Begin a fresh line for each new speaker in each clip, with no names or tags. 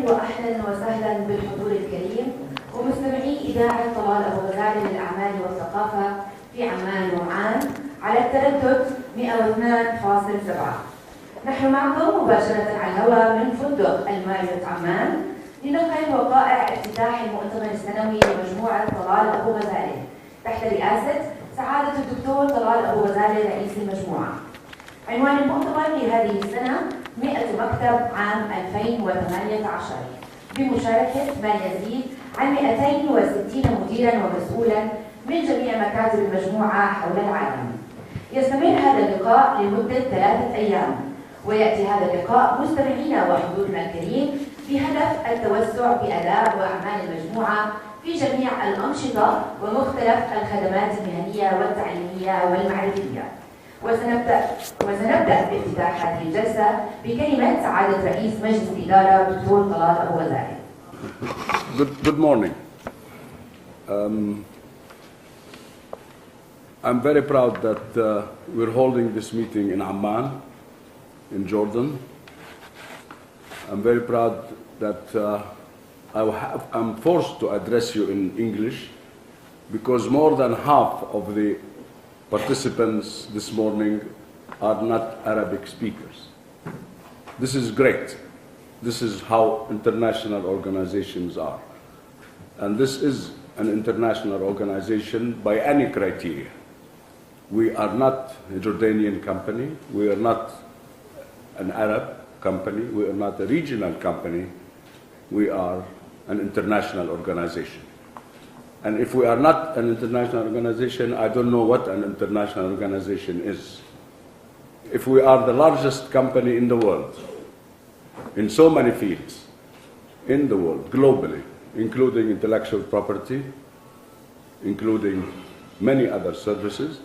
وأهلا وسهلا بالحضور الكريم ومستمعي إذاعة طلال أبو-غزالة للأعمال والثقافة في عمان ومعان على التردد 102.7. نحن معكم مباشرة على الهواء من فندق الماريوت عمان لنقل وقائع افتتاح المؤتمر السنوي لمجموعة طلال أبو-غزالة تحت رئاسة سعادة الدكتور طلال أبو-غزالة رئيس المجموعة. عنوان المؤتمر لهذه السنة 100 مكتب عام 2018 بمشاركة ما يزيد عن 260 مديرا ومسؤولا من جميع مكاتب المجموعة حول العالم. يستمر هذا اللقاء لمدة 3 أيام، ويأتي هذا اللقاء مستمعينا وحضورنا الكريم بهدف التوسع بأداء وأعمال المجموعة في جميع الأنشطة ومختلف الخدمات المهنية والتعليمية والمعرفية. وسنبدأ بافتتاح هذه الجلسة بكلمة سعادة رئيس مجلس الإدارة الدكتور طلال أبو-غزالة.
Good morning. I'm very proud that we're holding this meeting in Amman, in Jordan. I'm very proud that I'm forced to address you in English because more than half of the participants this morning are not Arabic speakers. This is great. This is how international organizations are. And this is an international organization by any criteria. We are not a Jordanian company. We are not an Arab company. We are not a regional company. We are an international organization. And if we are not an international organization, I don't know what an international organization is. If we are the largest company in the world, in so many fields, in the world, globally, including intellectual property, including many other services,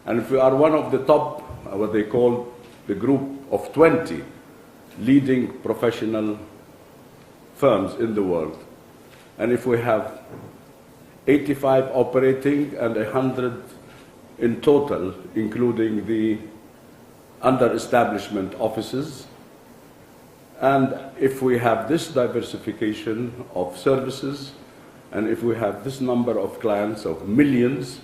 and if we are one of the top, what they call the group of 20 leading professional firms in the world, and if we have 85 operating and 100 in total, including the under-establishment offices. And if we have this diversification of services, and if we have this number of clients of millions,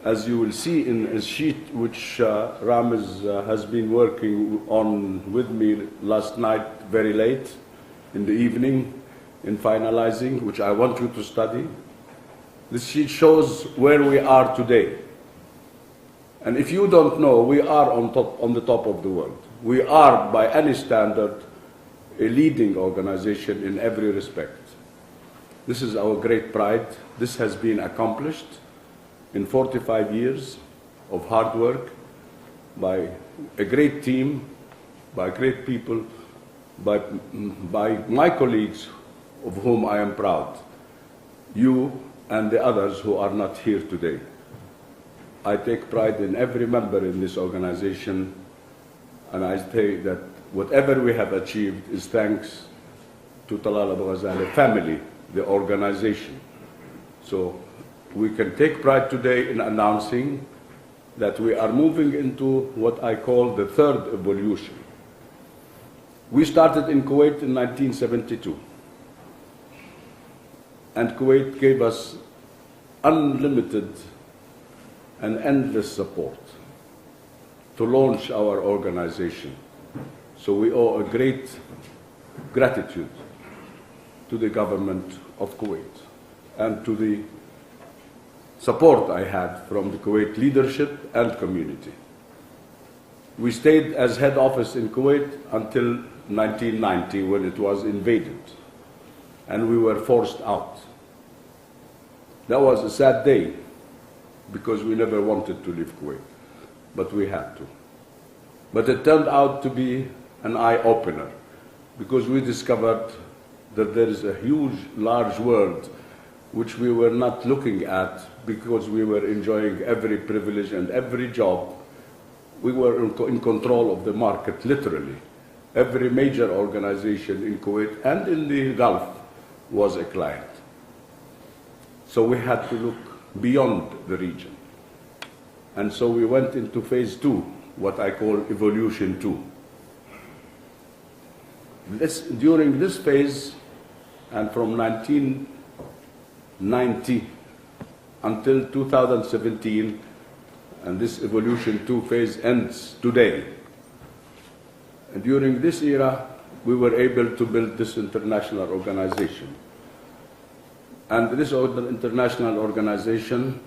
as you will see in a sheet which Ramiz has been working on with me last night very late in the evening in finalizing, which I want you to study. This sheet shows where we are today. And if you don't know, we are on the top of the world. We are, by any standard, a leading organization in every respect. This is our great pride. This has been accomplished in 45 years of hard work by a great team, by great people, by my colleagues of whom I am proud. You and the others who are not here today. I take pride in every member in this organization, and I say that whatever we have achieved is thanks to Talal Abu-Ghazaleh family, the organization. So we can take pride today in announcing that we are moving into what I call the third evolution. We started in Kuwait in 1972. And Kuwait gave us unlimited and endless support to launch our organization. So we owe a great gratitude to the government of Kuwait and to the support I had from the Kuwait leadership and community. We stayed as head office in Kuwait until 1990 when it was invaded, and we were forced out. That was a sad day because we never wanted to leave Kuwait, but we had to. But it turned out to be an eye-opener because we discovered that there is a huge, large world which we were not looking at because we were enjoying every privilege and every job. We were in control of the market, literally. Every major organization in Kuwait and in the Gulf was a client. So we had to look beyond the region. And so we went into phase 2, what I call evolution 2. During this phase, And from 1990 until 2017, and this evolution 2 phase ends today. And during this era, we were able to build this international organization. And this international organization,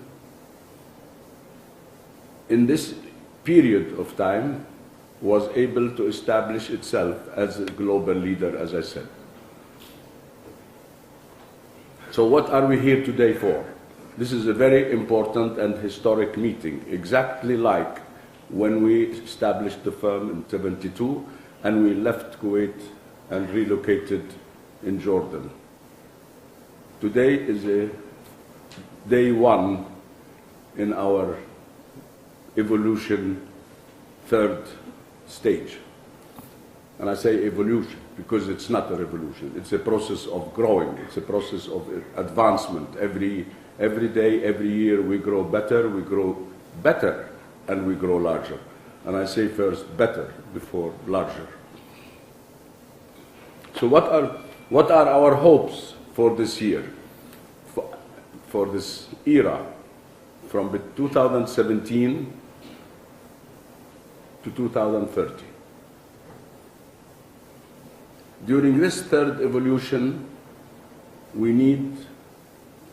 in this period of time, was able to establish itself as a global leader, as I said. So what are we here today for? This is a very important and historic meeting, exactly like when we established the firm in '72 and we left Kuwait and relocated in Jordan. Today is a day one in our evolution third stage. And I say evolution because it's not a revolution. It's a process of growing. It's a process of advancement. Every day, every year, we grow better, and we grow larger. And I say first better before larger. So what are our hopes for this year, for this era, from 2017 to 2030? During this third evolution, we need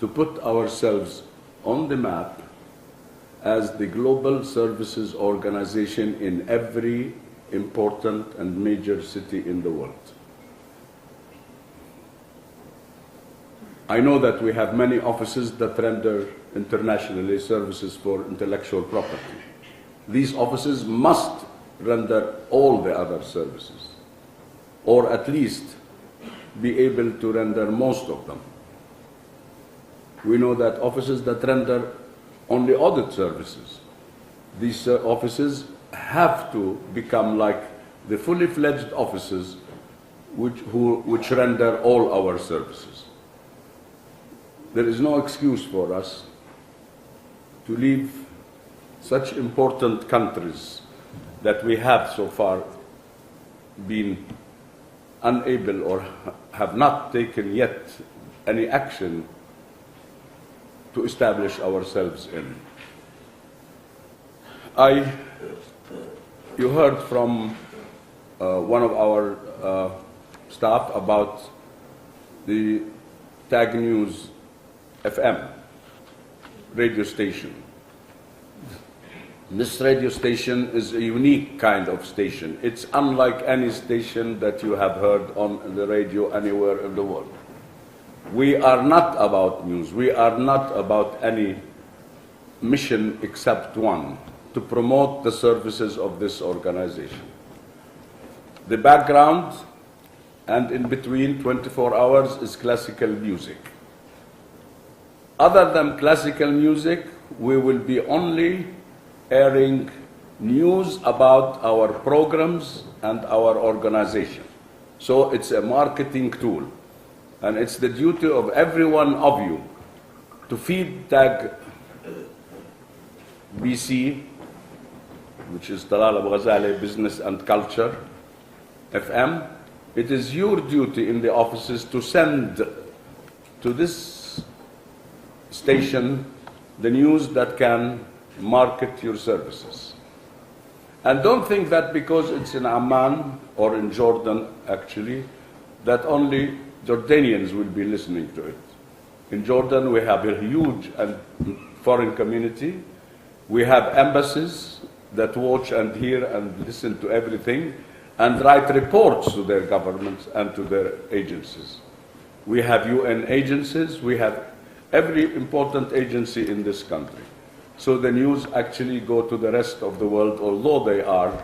to put ourselves on the map as the global services organization in every important and major city in the world. I know that we have many offices that render internationally services for intellectual property. These offices must render all the other services, or at least be able to render most of them. We know that offices that render only audit services, these offices have to become like the fully fledged offices which render all our services. There is no excuse for us to leave such important countries that we have so far been unable or have not taken yet any action to establish ourselves in. You heard from one of our staff about the Tag News FM radio station. This radio station is a unique kind of station. It's unlike any station that you have heard on the radio anywhere in the world. We are not about news. We are not about any mission except one, to promote the services of this organization. The background and in between 24 hours is classical music. Other than classical music, we will be only airing news about our programs and our organization. So it's a marketing tool. And it's the duty of every one of you to feed Tag BC, which is Talal Abu-Ghazaleh Business and Culture FM. It is your duty in the offices to send to this station the news that can market your services. And don't think that because it's in Amman or in Jordan, actually, that only Jordanians will be listening to it. In Jordan, we have a huge foreign community. We have embassies that watch and hear and listen to everything and write reports to their governments and to their agencies. We have UN agencies. We have every important agency in this country. So the news actually go to the rest of the world, although they are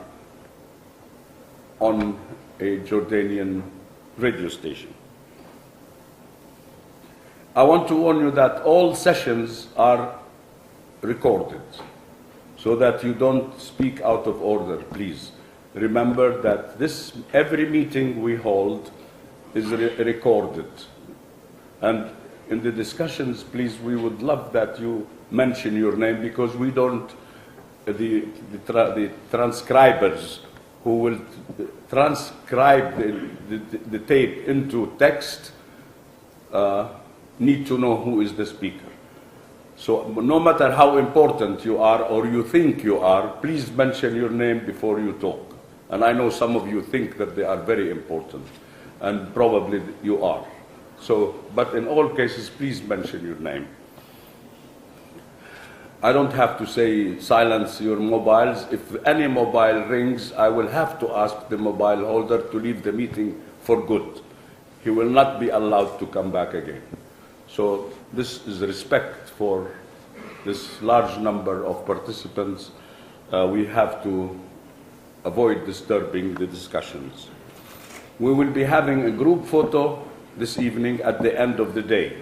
on a Jordanian radio station. I want to warn you that all sessions are recorded, so that you don't speak out of order, please. Remember that every meeting we hold is recorded. And in the discussions, please, we would love that you mention your name, because we don't, the transcribers who will transcribe the tape into text need to know who is the speaker. So no matter how important you are or you think you are, please mention your name before you talk. And I know some of you think that they are very important, and probably you are. So, but in all cases, please mention your name. I don't have to say silence your mobiles. If any mobile rings, I will have to ask the mobile holder to leave the meeting for good. He will not be allowed to come back again. So this is respect for this large number of participants. We have to avoid disturbing the discussions. We will be having a group photo this evening at the end of the day.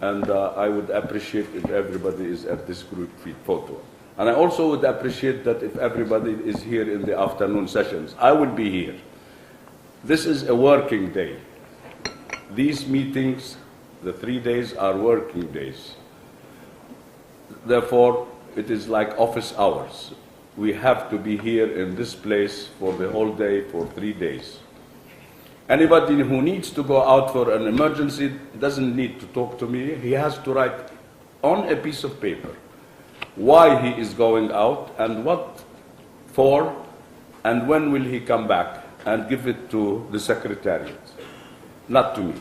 And I would appreciate if everybody is at this group photo. And I also would appreciate that if everybody is here in the afternoon sessions. I will be here. This is a working day. These meetings, the 3 days, are working days. Therefore, it is like office hours. We have to be here in this place for the whole day, for 3 days. Anybody who needs to go out for an emergency doesn't need to talk to me. He has to write on a piece of paper why he is going out and what for and when will he come back, and give it to the secretariat, not to me.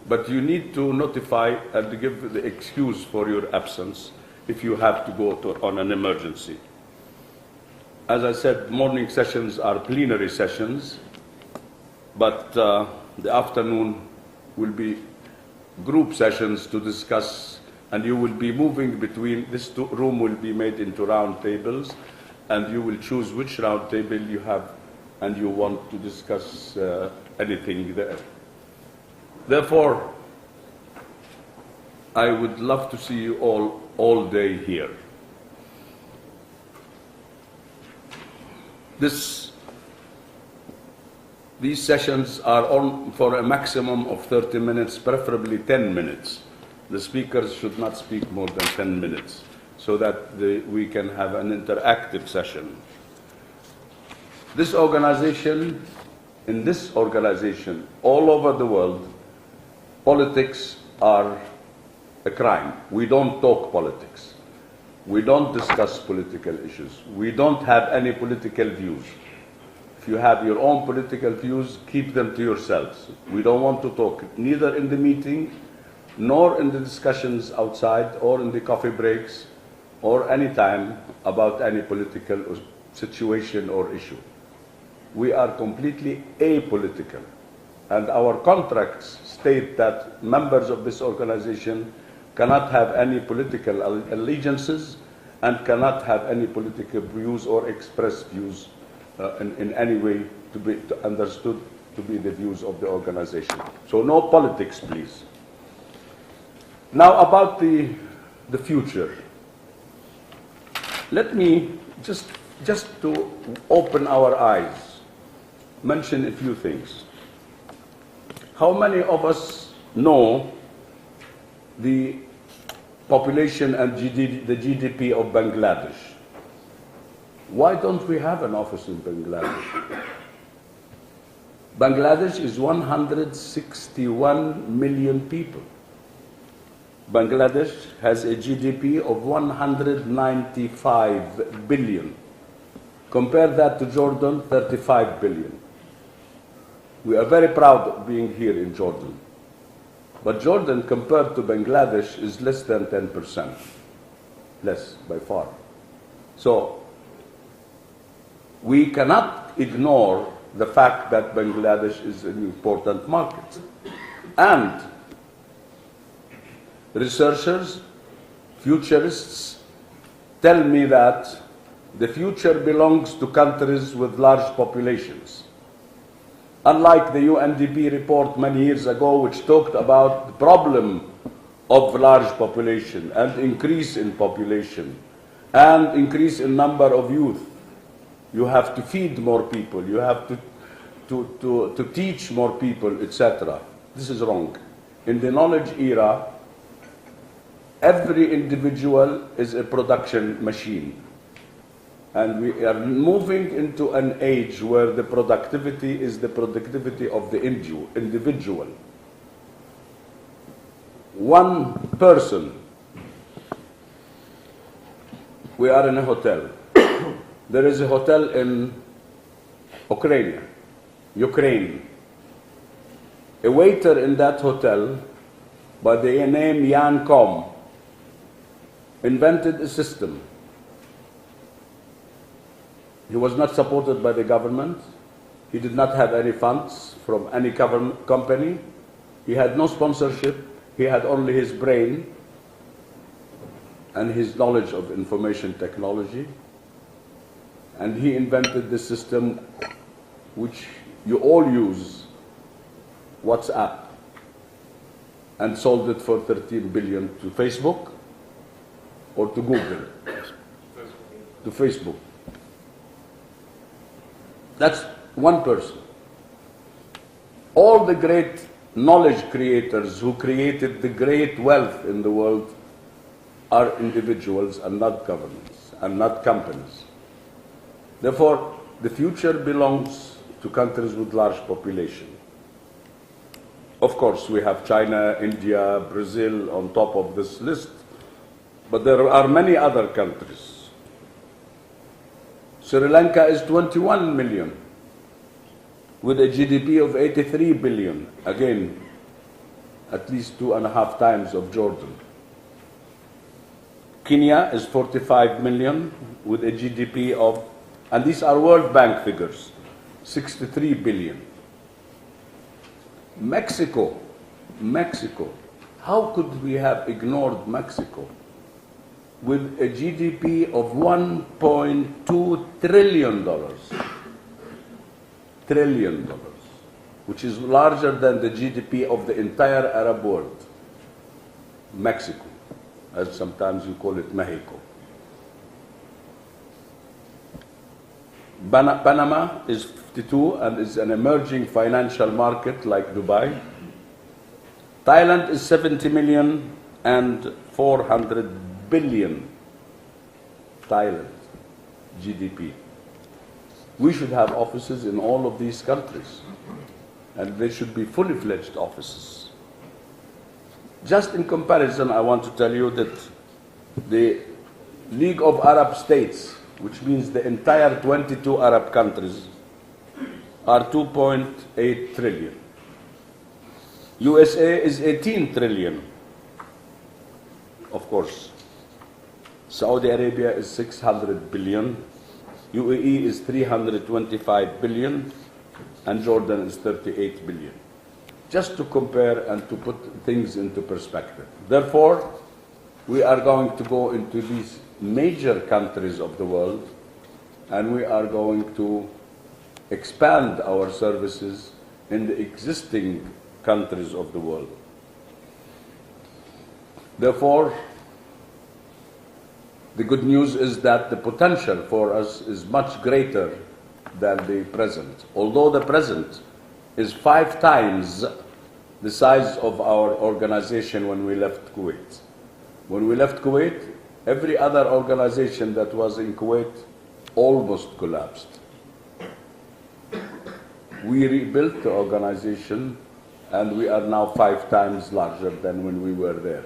But you need to notify and give the excuse for your absence if you have to go on an emergency. As I said, morning sessions are plenary sessions, but the afternoon will be group sessions to discuss, and you will be moving between, this room will be made into round tables, and you will choose which round table you have and you want to discuss anything there. Therefore, I would love to see you all day here. These sessions are on for a maximum of 30 minutes, preferably 10 minutes. The speakers should not speak more than 10 minutes, so that we can have an interactive session. In this organization, all over the world, politics are a crime. We don't talk politics. We don't discuss political issues. We don't have any political views. If you have your own political views, keep them to yourselves. We don't want to talk, neither in the meeting, nor in the discussions outside, or in the coffee breaks, or any time about any political situation or issue. We are completely apolitical. And our contracts state that members of this organization cannot have any political allegiances and cannot have any political views or express views in any way to be understood to be the views of the organization. So no politics, please. Now about the future. Let me just to open our eyes, mention a few things. How many of us know the population and the GDP of Bangladesh? Why don't we have an office in Bangladesh? Bangladesh is 161 million people. Bangladesh has a GDP of 195 billion. Compare that to Jordan, 35 billion. We are very proud of being here in Jordan. But Jordan, compared to Bangladesh, is less than 10%. Less, by far. So, we cannot ignore the fact that Bangladesh is an important market. And researchers, futurists, tell me that the future belongs to countries with large populations. Unlike the UNDP report many years ago, which talked about the problem of large population and increase in population and increase in number of youth. You have to feed more people, you have to teach more people, etc. This is wrong. In the knowledge era, every individual is a production machine. And we are moving into an age where the productivity is the productivity of the individual. one person. We are in a hotel. There is a hotel in Ukraine. A waiter in that hotel by the name Jan Kom invented a system. He was not supported by the government. He did not have any funds from any government company. He had no sponsorship. He had only his brain and his knowledge of information technology. And he invented this system which you all use, WhatsApp, and sold it for $13 billion to Facebook or to Google? To Facebook. That's one person. All the great knowledge creators who created the great wealth in the world are individuals and not governments and not companies. Therefore, the future belongs to countries with large population. Of course, we have China, India, Brazil on top of this list, but there are many other countries. Sri Lanka is 21 million with a GDP of 83 billion, again, at least 2.5 times of Jordan. Kenya is 45 million with a GDP of, and these are World Bank figures, 63 billion. Mexico, how could we have ignored Mexico with a GDP of $1.2 trillion, which is larger than the GDP of the entire Arab world? Mexico, as sometimes you call it Mexico. Panama is 52 and is an emerging financial market like Dubai. Thailand is 70 million and 400 billion Thailand GDP. We should have offices in all of these countries, and they should be fully fledged offices. Just in comparison, I want to tell you that the League of Arab States, which means the entire 22 Arab countries, are 2.8 trillion. USA is 18 trillion, of course. Saudi Arabia is 600 billion. UAE is 325 billion, and Jordan is 38 billion. Just to compare and to put things into perspective. Therefore, we are going to go into these major countries of the world, and we are going to expand our services in the existing countries of the world. Therefore, the good news is that the potential for us is much greater than the present. Although the present is 5 times the size of our organization when we left Kuwait. When we left Kuwait, every other organization that was in Kuwait almost collapsed. We rebuilt the organization, and we are now 5 times larger than when we were there.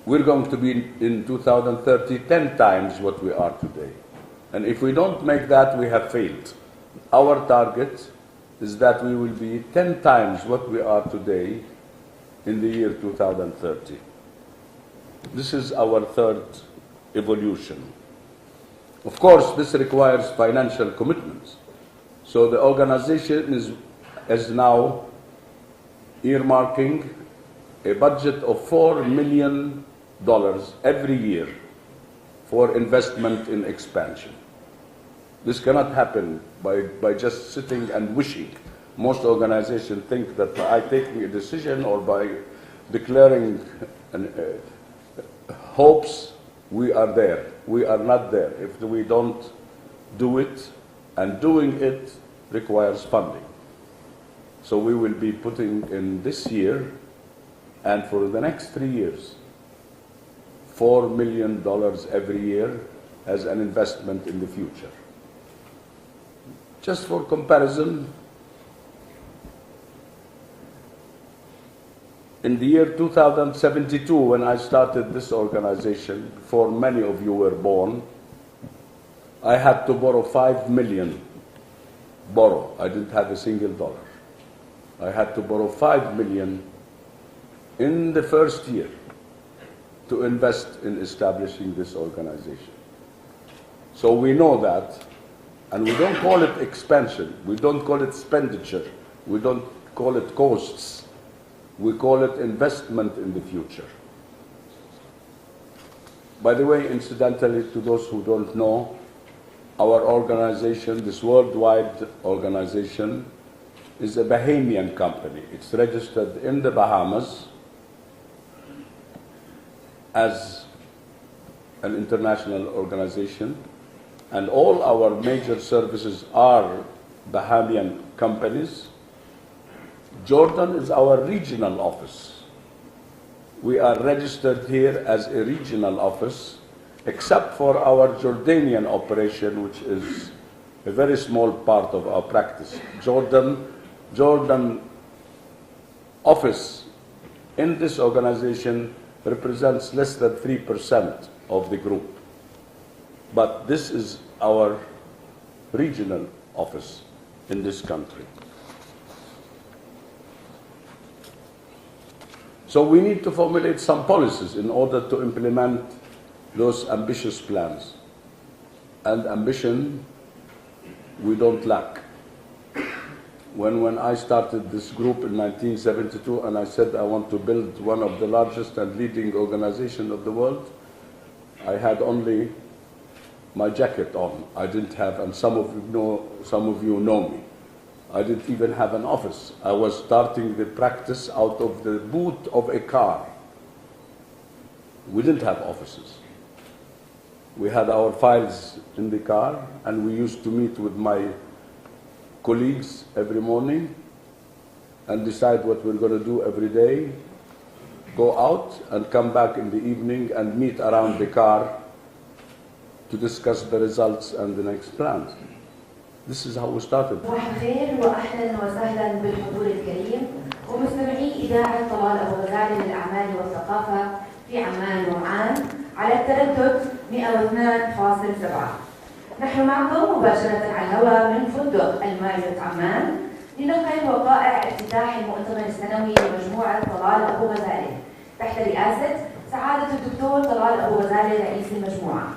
We're going to be in 2030 10 times what we are today. And if we don't make that, we have failed. Our target is that we will be 10 times what we are today in the year 2030. This is our third evolution. Of course, this requires financial commitments. So the organization is now earmarking a budget of $4 million every year for investment in expansion. This cannot happen by just sitting and wishing. Most organizations think that by taking a decision or by declaring hopes, we are there. We are not there if we don't do it, and doing it requires funding. So we will be putting in this year and for the next 3 years, $4 million every year as an investment in the future. Just for comparison, In the year 2072, when I started this organization, before many of you were born, I had to borrow 5 million. I didn't have a single dollar. I had to borrow 5 million in the first year to invest in establishing this organization. So we know that, and we don't call it expansion, we don't call it expenditure, we don't call it costs, we call it investment in the future. By the way, incidentally, to those who don't know, our organization, this worldwide organization, is a Bahamian company. It's registered in the Bahamas as an international organization, and all our major services are Bahamian companies. Jordan is our regional office. We are registered here as a regional office, except for our Jordanian operation, which is a very small part of our practice. Jordan office in this organization represents less than 3% of the group. But this is our regional office in this country. So we need to formulate some policies in order to implement those ambitious plans. And ambition, we don't lack. When I started this group in 1972 and I said I want to build one of the largest and leading organizations of the world, I had only my jacket on. I didn't have, and some of you know me, I didn't even have an office. I was starting the practice out of the boot of a car. We didn't have offices. We had our files in the car, and we used to meet with my colleagues every morning and decide what we're going to do every day, go out and come back in the evening and meet around the car to discuss the results and the next plans. This is how we started.
صباح الخير واهلا وسهلا بالحضور الكريم ومستمعي اذاعه طلال ابو غزاله للاعمال والثقافه في عمان ومعان على التردد 102.7. نحن معكم مباشره على الهواء من فندق الماريوت عمان لنقل وقائع افتتاح المؤتمر السنوي لمجموعه طلال ابو غزاله تحت رئاسه سعاده الدكتور طلال ابو غزاله رئيس المجموعه.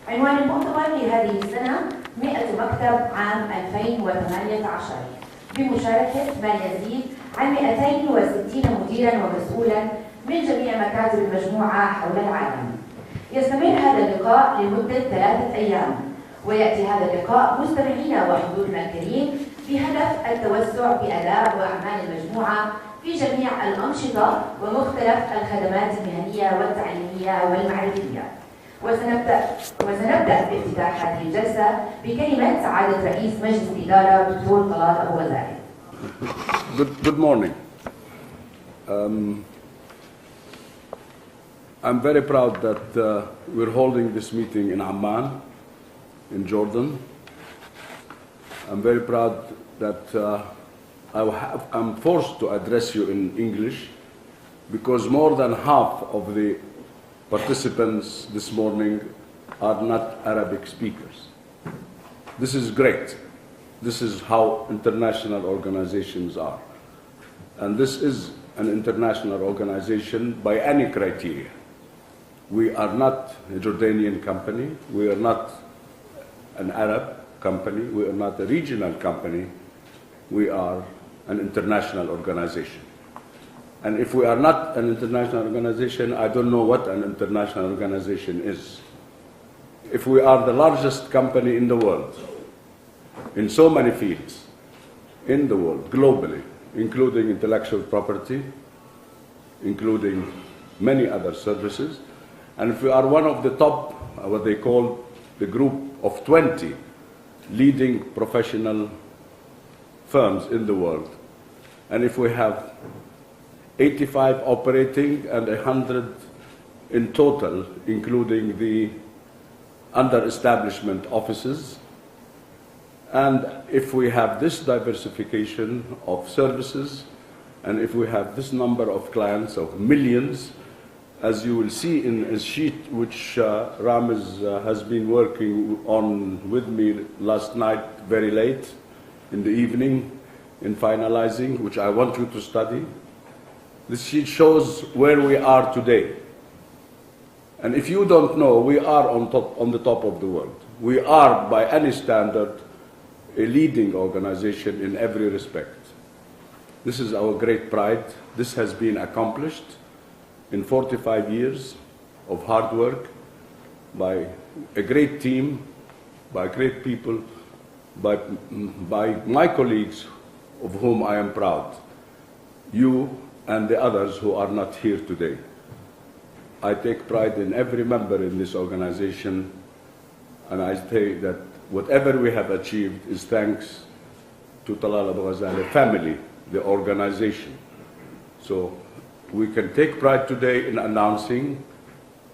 عنوان المؤتمر لهذه السنه 100 مكتب عام 2018 بمشاركة ما يزيد عن 260 مديرا ومسؤولا من جميع مكاتب المجموعة حول العالم. يستمر هذا اللقاء لمدة 3 أيام، ويأتي هذا اللقاء مستمعينا وحضورنا الكريم بهدف التوسع بأداء وأعمال المجموعة في جميع الأنشطة ومختلف الخدمات المهنية والتعليمية والمعرفية. وسنبدأ بافتتاح هذه الجلسة بكلمة سعادة رئيس مجلس الإدارة الدكتور طلال أبو غزالة.
Good morning. I'm very proud that we're holding this meeting in Amman, in Jordan. I'm very proud that I'm forced to address you in English because more than half of the participants this morning are not Arabic speakers. This is great. This is how international organizations are. And this is an international organization by any criteria. We are not a Jordanian company. We are not an Arab company. We are not a regional company. We are an international organization. And if we are not an international organization, I don't know what an international organization is. If we are the largest company in the world, in so many fields, in the world, globally, including intellectual property, including many other services, and if we are one of the top, what they call the group of 20 leading professional firms in the world, and if we have 85 operating and 100 in total, including the under-establishment offices, and if we have this diversification of services, And if we have this number of clients of millions, as you will see in a sheet which Ramiz has been working on with me last night very late in the evening in finalizing, which I want you to study. This sheet shows where we are today. And if you don't know, we are on the top of the world. We are, by any standard, a leading organization in every respect. This is our great pride. This has been accomplished in 45 years of hard work by a great team, by great people, by my colleagues of whom I am proud, you and the others who are not here today. I take pride in every member in this organization, and I say that whatever we have achieved is thanks to Talal Abu-Ghazaleh family, the organization. So we can take pride today in announcing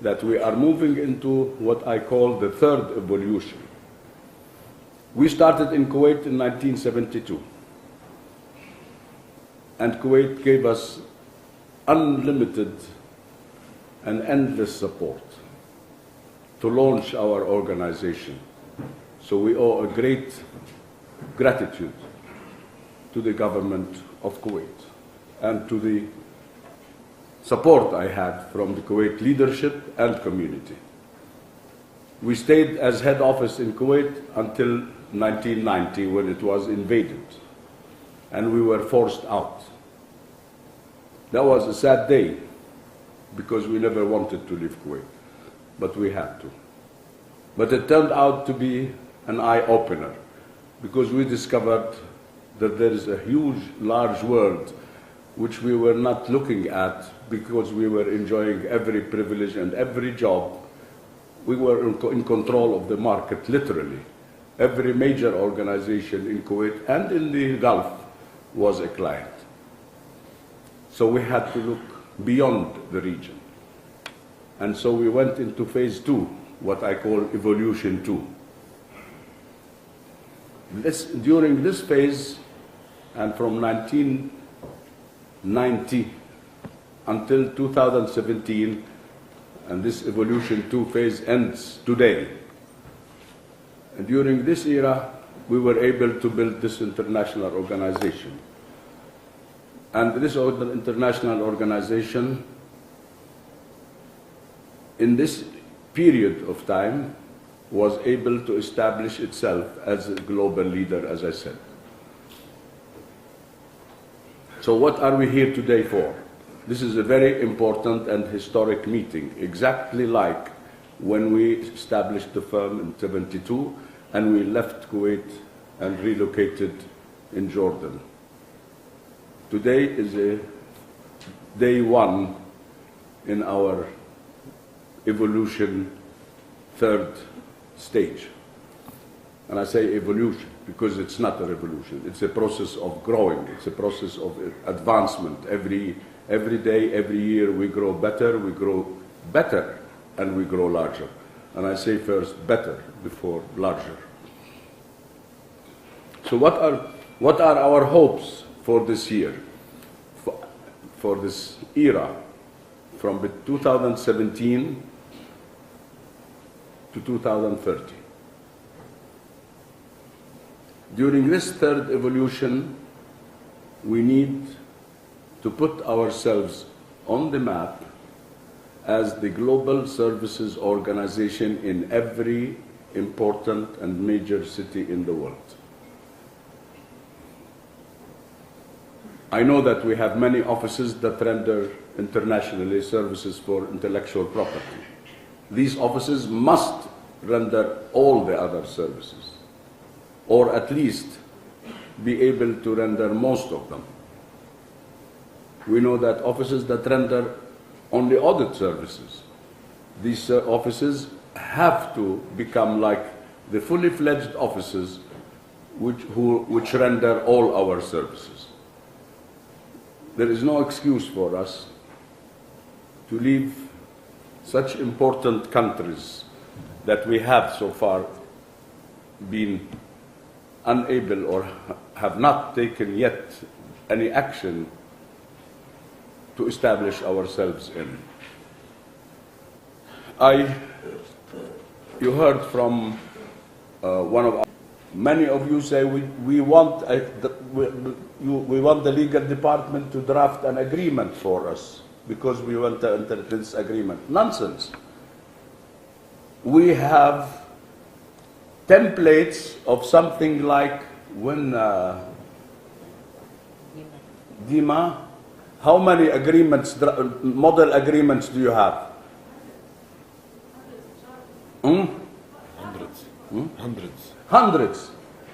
that we are moving into what I call the third evolution. We started in Kuwait in 1972, and Kuwait gave us unlimited and endless support to launch our organization. So we owe a great gratitude to the government of Kuwait and to the support I had from the Kuwait leadership and community. We stayed as head office in Kuwait until 1990 when it was invaded and we were forced out. That was a sad day because we never wanted to leave Kuwait, but we had to. But it turned out to be an eye-opener because we discovered that there is a huge, large world which we were not looking at because we were enjoying every privilege and every job. We were in control of the market, literally. Every major organization in Kuwait and in the Gulf was a client. So we had to look beyond the region. And so we went into phase 2, what I call evolution 2. During this phase, and from 1990 until 2017, and this evolution 2 phase ends today. And during this era, we were able to build this international organization. And this international organization, in this period of time, was able to establish itself as a global leader, as I said. So what are we here today for? This is a very important and historic meeting, exactly like when we established the firm in '72 and we left Kuwait and relocated in Jordan. Today is a day 1 in our evolution 3rd stage. And I say evolution because it's not a revolution. It's a process of growing. It's a process of advancement. Every day, every year, we grow better, and we grow larger. And I say first better before larger. So what are our hopes for this year, for this era, from 2017 to 2030? During this 3rd evolution, we need to put ourselves on the map as the global services organization in every important and major city in the world. I know that we have many offices that render internationally services for intellectual property. These offices must render all the other services, or at least be able to render most of them. We know that offices that render only audit services, these offices have to become like the fully fledged offices which render all our services. There is no excuse for us to leave such important countries that we have so far been unable or have not taken yet any action to establish ourselves in. You heard from many of you say we want the legal department to draft an agreement for us because we want to enter this agreement. Nonsense. We have templates of something like when Dima, how many agreements, model agreements do you have? Hundreds.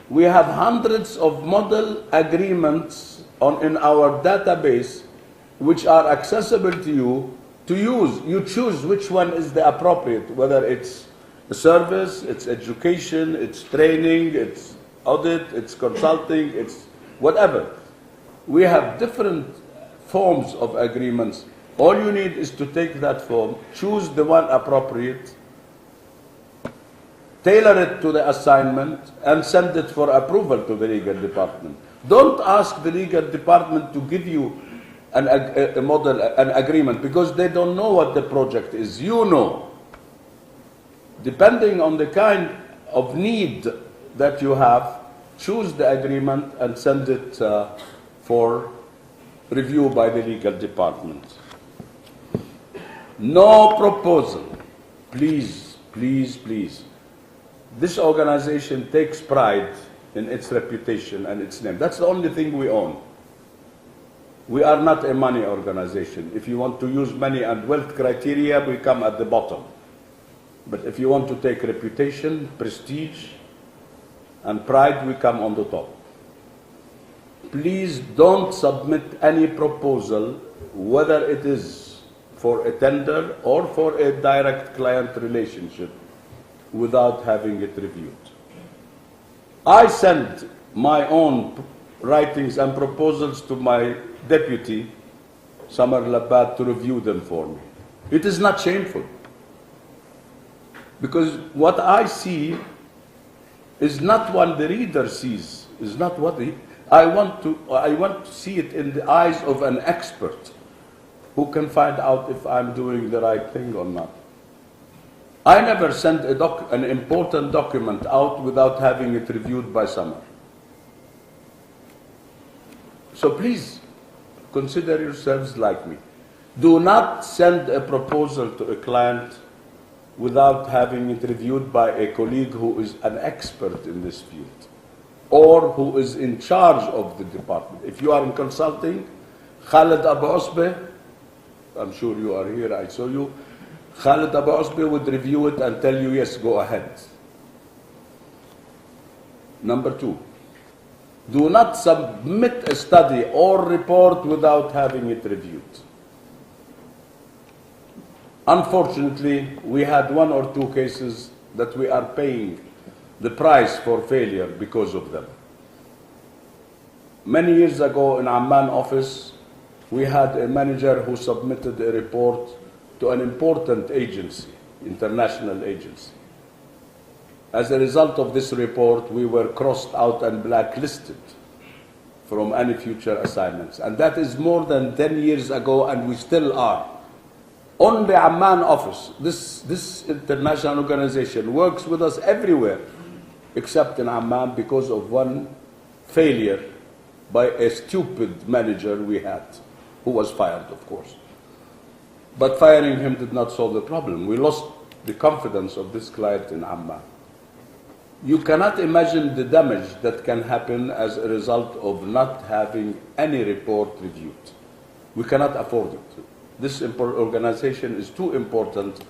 We have hundreds of model agreements in our database which are accessible to you to use. You choose which one is the appropriate, whether it's a service, it's education, it's training, it's audit, it's consulting, it's whatever. We have different forms of agreements. All you need is to take that form, choose the one appropriate, tailor it to the assignment, and send it for approval to the legal department. Don't ask the legal department to give you an agreement, because they don't know what the project is. You know. Depending on the kind of need that you have, choose the agreement and send it for review by the legal department. No proposal. Please, please, please. This organization takes pride in its reputation and its name. That's the only thing we own. We are not a money organization. If you want to use money and wealth criteria, we come at the bottom. But if you want to take reputation, prestige, and pride, we come on the top. Please don't submit any proposal, whether it is for a tender or for a direct client relationship, without having it reviewed. I send my own writings and proposals to my deputy, Samar Labat, to review them for me. It is not shameful. Because what I see is not what the reader sees, is not what I want to see it in the eyes of an expert who can find out if I'm doing the right thing or not. I never send an important document out without having it reviewed by someone. So please, consider yourselves like me. Do not send a proposal to a client without having it reviewed by a colleague who is an expert in this field or who is in charge of the department. If you are in consulting, Khalid Abu-Ghazaleh, I'm sure you are here, I saw you. Khalid Abu-Ghazaleh would review it and tell you, yes, go ahead. Number two, do not submit a study or report without having it reviewed. Unfortunately, we had one or two cases that we are paying the price for failure because of them. Many years ago in Amman office, we had a manager who submitted a report to an important agency, international agency. As a result of this report, we were crossed out and blacklisted from any future assignments. And that is more than 10 years ago, and we still are. Only Amman office, this international organization works with us everywhere, except in Amman because of one failure by a stupid manager we had, who was fired, of course. But firing him did not solve the problem. We lost the confidence of this client in Amman. You cannot imagine the damage that can happen as a result of not having any report reviewed. We cannot afford it. This organization is too important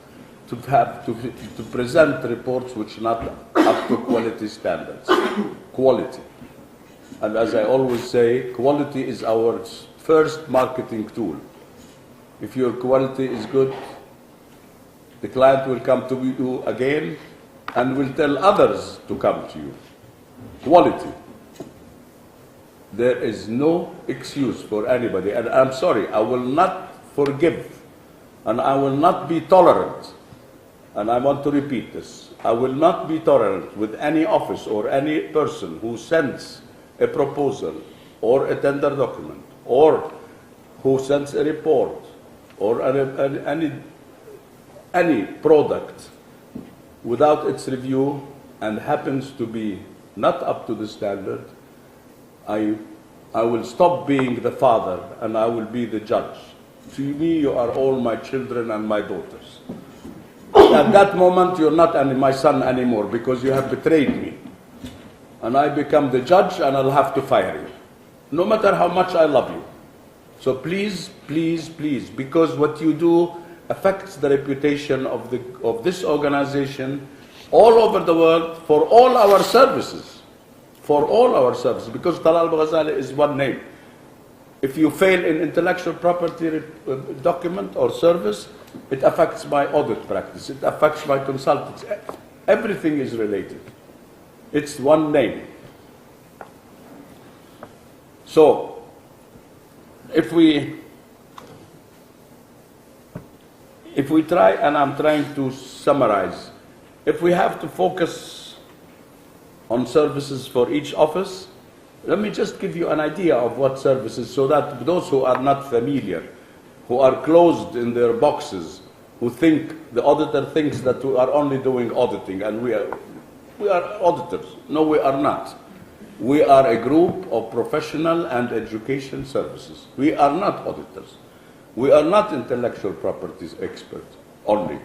to have to present reports which are not up to quality standards. Quality. And as I always say, quality is our first marketing tool. If your quality is good, the client will come to you again and will tell others to come to you. Quality. There is no excuse for anybody. And I'm sorry, I will not forgive and I will not be tolerant. And I want to repeat this. I will not be tolerant with any office or any person who sends a proposal or a tender document or who sends a report or any product without its review and happens to be not up to the standard, I will stop being the father and I will be the judge. To me, you are all my children and my daughters. At that moment, you're not my son anymore because you have betrayed me. And I become the judge and I'll have to fire you, no matter how much I love you. So please, please, please, because what you do affects the reputation of this organization all over the world for all our services. For all our services, because Talal Abu-Ghazaleh is one name. If you fail in intellectual property document or service, it affects my audit practice, it affects my consultants. Everything is related. It's one name. So, if we try, and I'm trying to summarize, if we have to focus on services for each office, let me just give you an idea of what services, so that those who are not familiar, who are closed in their boxes, who think the auditor thinks that we are only doing auditing, and we are auditors. No, we are not. We are a group of professional and education services. We are not auditors. We are not intellectual properties experts only.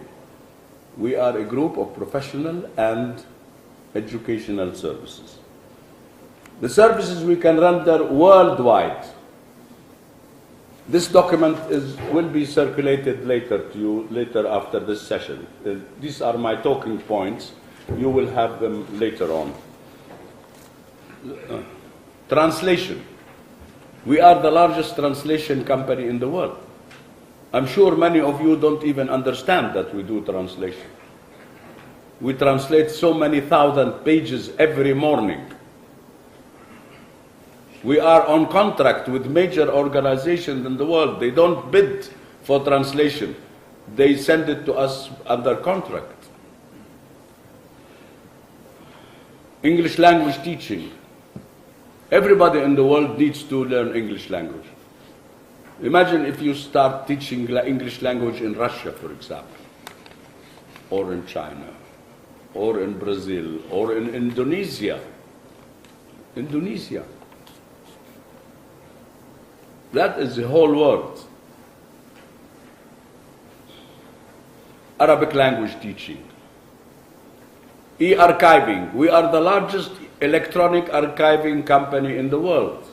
We are a group of professional and educational services. The services we can render worldwide. This document will be circulated later to you, later after this session. These are my talking points. You will have them later on. Translation. We are the largest translation company in the world. I'm sure many of you don't even understand that we do translation. We translate so many thousand pages every morning. We are on contract with major organizations in the world. They don't bid for translation. They send it to us under contract. English language teaching. Everybody in the world needs to learn English language. Imagine if you start teaching English language in Russia, for example, or in China, or in Brazil, or in Indonesia. Indonesia. That is the whole world. Arabic language teaching. E-archiving. We are the largest electronic archiving company in the world.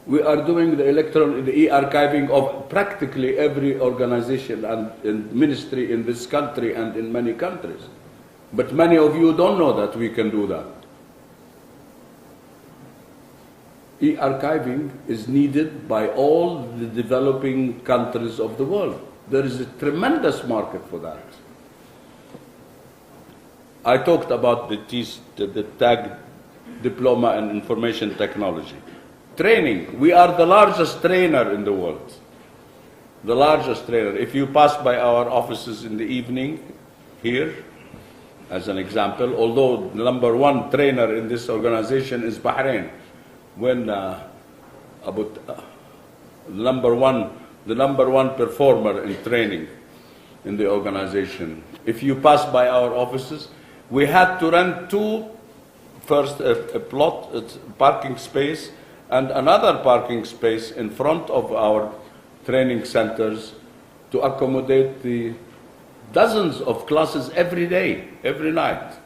We are doing the e-archiving of practically every organization and ministry in this country and in many countries. But many of you don't know that we can do that. E-archiving is needed by all the developing countries of the world. There is a tremendous market for that. I talked about the TAG diploma in information technology. Training. We are the largest trainer in the world. The largest trainer. If you pass by our offices in the evening here, as an example, although the number one trainer in this organization is Bahrain, when the number one performer in training in the organization. If you pass by our offices, we had to rent first a plot, a parking space, and another parking space in front of our training centers to accommodate the dozens of classes every day, every night.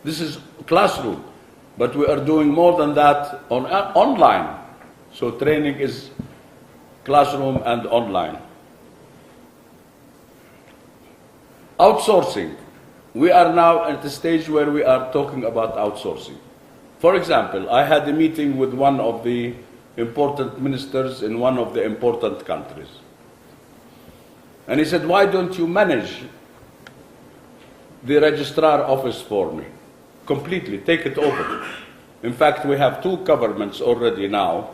This is classroom, but we are doing more than that online. So training is classroom and online. Outsourcing. We are now at the stage where we are talking about outsourcing. For example, I had a meeting with one of the important ministers in one of the important countries. And he said, why don't you manage the registrar office for me? Completely, take it over. In fact, we have two governments already now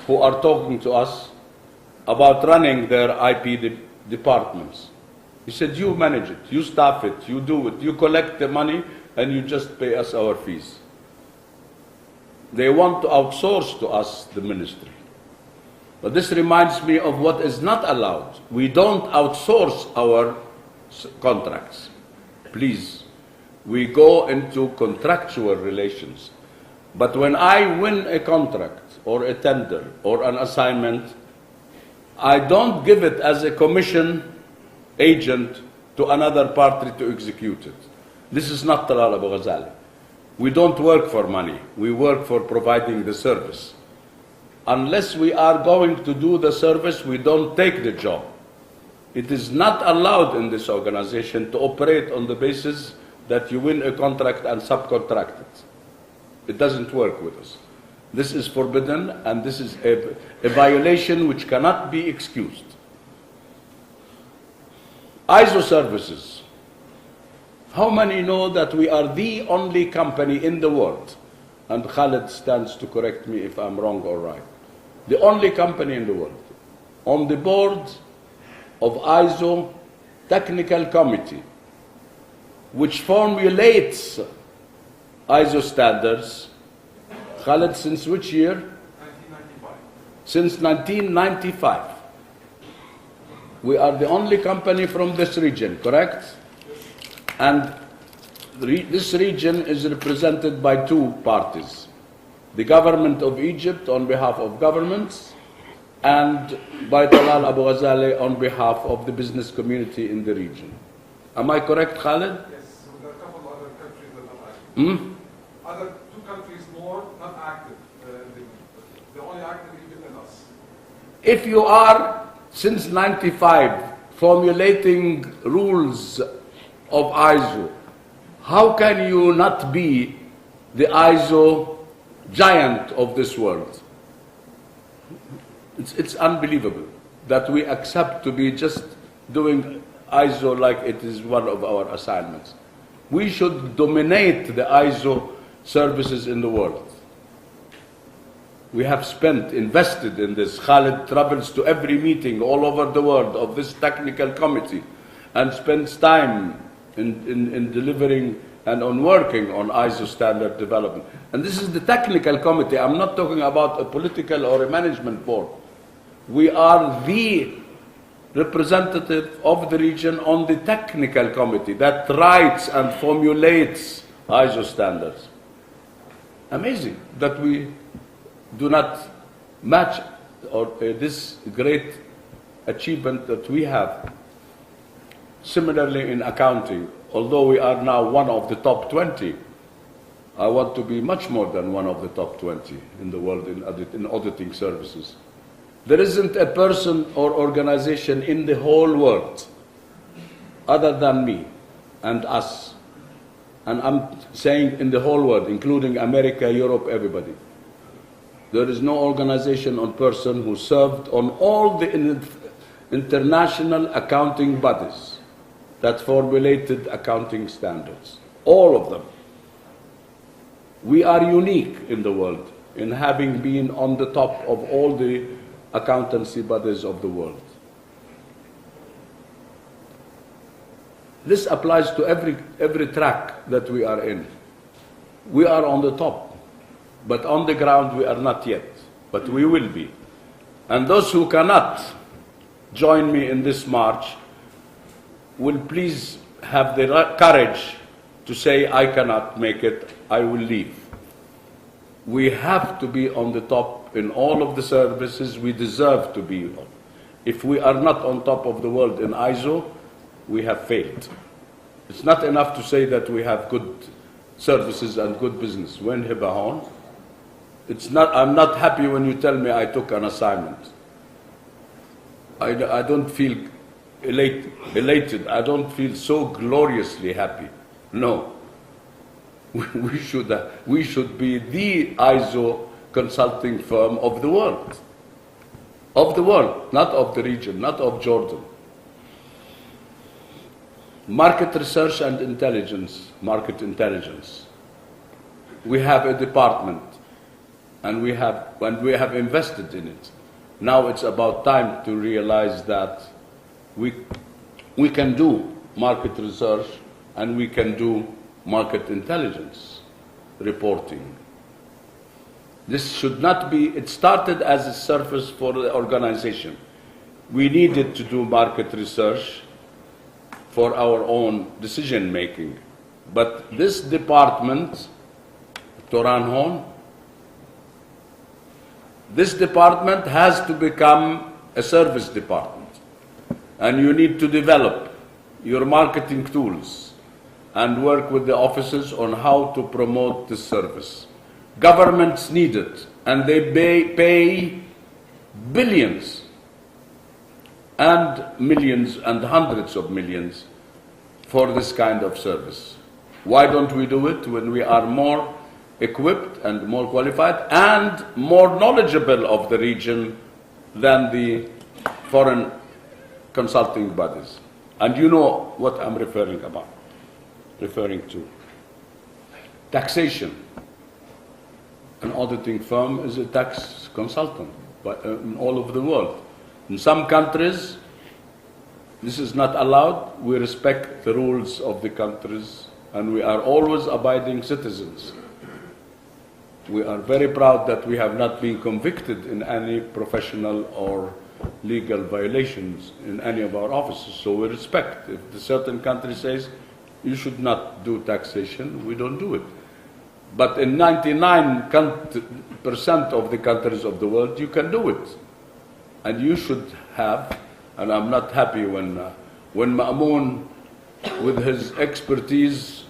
who are talking to us about running their IP departments. He said, you manage it, you staff it, you do it, you collect the money, and you just pay us our fees. They want to outsource to us the ministry. But this reminds me of what is not allowed. We don't outsource our contracts. Please, we go into contractual relations. But when I win a contract or a tender or an assignment, I don't give it as a commission agent to another party to execute it. This is not Talal Abu-Ghazaleh. We don't work for money. We work for providing the service. Unless we are going to do the service, we don't take the job. It is not allowed in this organization to operate on the basis that you win a contract and subcontract it. It doesn't work with us. This is forbidden, and this is a violation which cannot be excused. ISO services. How many know that we are the only company in the world, and Khalid stands to correct me if I'm wrong or right, the only company in the world on the board of ISO Technical Committee, which formulates ISO standards. Khalid, since which year?
1995.
Since 1995. We are the only company from this region, correct? And this region is represented by two parties. The government of Egypt on behalf of governments, and by Talal Abu-Ghazaleh on behalf of the business community in the region. Am I correct, Khalid?
Yes, so there are a couple of other countries that are active.
Hmm?
Other two countries more not active. The only active Egypt and us.
If you are, since 95, formulating rules of ISO, how can you not be the ISO giant of this world? It's unbelievable that we accept to be just doing ISO like it is one of our assignments. We should dominate the ISO services in the world. We have invested in this. Khalid travels to every meeting all over the world of this technical committee and spends time in delivering and on working on ISO standard development. And this is the technical committee. I'm not talking about a political or a management board. We are the representative of the region on the technical committee that writes and formulates ISO standards. Amazing that we do not match this great achievement that we have. Similarly in accounting, although we are now one of the top 20, I want to be much more than one of the top 20 in the world in auditing services. There isn't a person or organization in the whole world other than me and us. And I'm saying in the whole world, including America, Europe, everybody. There is no organization or person who served on all the international accounting bodies that formulated accounting standards. All of them. We are unique in the world in having been on the top of all the accountancy bodies of the world. This applies to every track that we are in. We are on the top, but on the ground we are not yet, but we will be. And those who cannot join me in this march will please have the courage to say, I cannot make it, I will leave. We have to be on the top in all of the services we deserve to be on. If we are not on top of the world in ISO, we have failed. It's not enough to say that we have good services and good business. When Hibahon, I'm not happy when you tell me I took an assignment. I don't feel elated. I don't feel so gloriously happy. No. We should be the ISO consulting firm of the world. Of the world, not of the region, not of Jordan. Market research and intelligence, market intelligence. We have a department and we have invested in it. Now it's about time to realize that we can do market research and we can do market intelligence reporting. This should not be, it started as a service for the organization. We needed to do market research for our own decision making. But this department, Toran this department has to become a service department. And you need to develop your marketing tools and work with the officers on how to promote this service. Governments need it, and they pay billions and millions and hundreds of millions for this kind of service. Why don't we do it when we are more equipped and more qualified and more knowledgeable of the region than the foreign consulting bodies? And you know what I'm referring to. Taxation. An auditing firm is a tax consultant in all over the world. In some countries, this is not allowed. We respect the rules of the countries, and we are always abiding citizens. We are very proud that we have not been convicted in any professional or legal violations in any of our offices. So we respect. If the certain country says you should not do taxation, we don't do it. But in 99% of the countries of the world, you can do it. And you should have, and I'm not happy when Ma'amoon, with his expertise,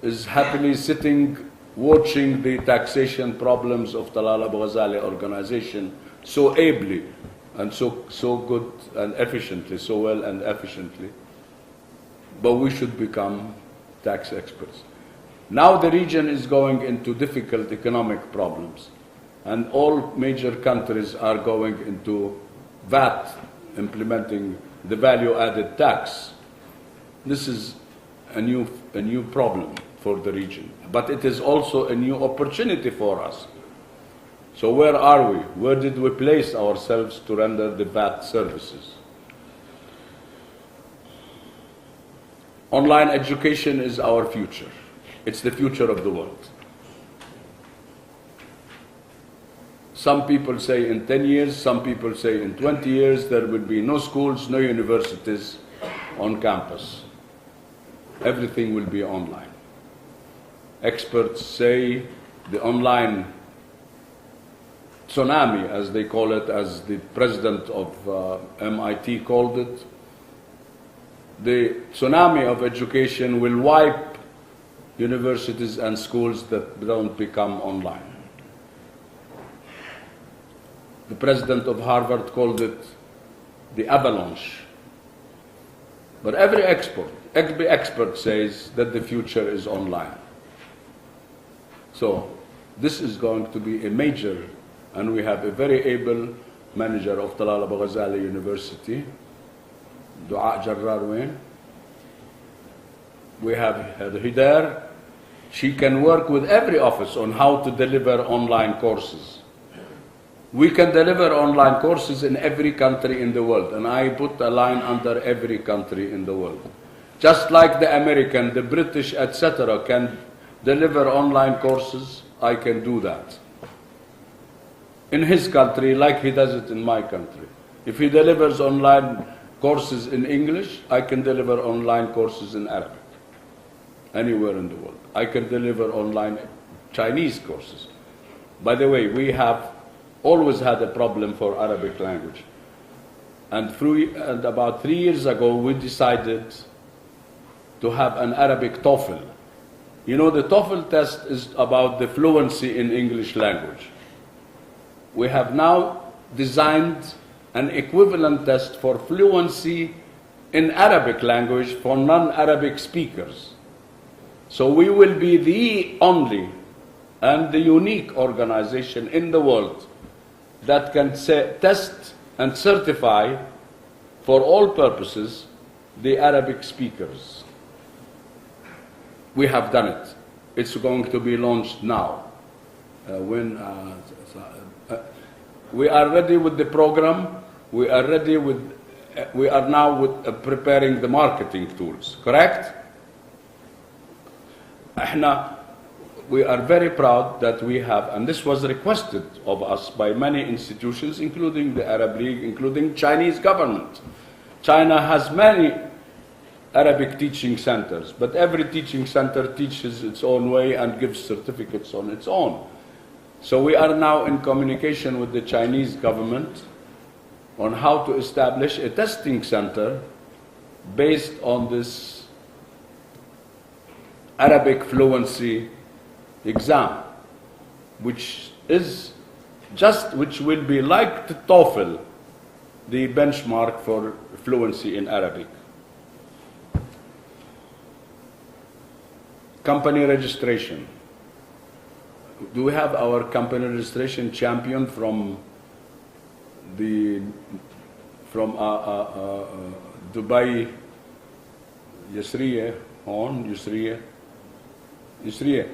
is happily sitting, watching the taxation problems of Talal Abu-Ghazaleh organization so ably and so good and efficiently, so well and efficiently. But we should become tax experts. Now the region is going into difficult economic problems, and all major countries are going into VAT, implementing the value-added tax. This is a new problem for the region, but it is also a new opportunity for us. So where are we? Where did we place ourselves to render the VAT services? Online education is our future. It's the future of the world. Some people say in 10 years, some people say in 20 years, there will be no schools, no universities on campus. Everything will be online. Experts say the online tsunami, as they call it, as the president of MIT called it, the tsunami of education will wipe universities and schools that don't become online. The president of Harvard called it the avalanche. But every expert says that the future is online. So this is going to be a major, and we have a very able manager of Talal Abu-Ghazaleh University, Dua Jarrarwain. We have Hidar. She can work with every office on how to deliver online courses. We can deliver online courses in every country in the world, and I put a line under every country in the world. Just like the American, the British, etc. can deliver online courses, I can do that in his country like he does it in my country. If he delivers online courses in English, I can deliver online courses in Arabic. Anywhere in the world. I can deliver online Chinese courses. By the way, we have always had a problem for Arabic language. And about 3 years ago, we decided to have an Arabic TOEFL. You know, the TOEFL test is about the fluency in English language. We have now designed an equivalent test for fluency in Arabic language for non-Arabic speakers. So we will be the only and the unique organization in the world that can test and certify for all purposes the Arabic speakers. We have done it. It's going to be launched now. We are ready with the program. We are now preparing the marketing tools. Correct? احنا we are very proud that we have, and this was requested of us by many institutions, including the Arab League, including Chinese government. China has many Arabic teaching centers, but every teaching center teaches its own way and gives certificates on its own. So we are now in communication with the Chinese government on how to establish a testing center based on this Arabic fluency exam, which will be like the TOEFL, the benchmark for fluency in Arabic. Company registration. Do we have our company registration champion from Dubai? يسرية هون يسرية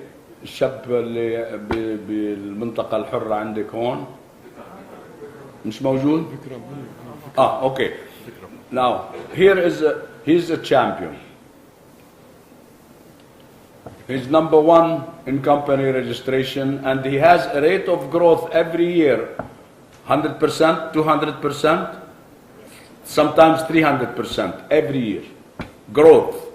الشاب اللي بالمنطقة الحرة عندك هون مش موجود؟ okay. Now he's a champion. He's number one in company registration, and he has a rate of growth every year, 100%, 200%, sometimes 300% every year. Growth.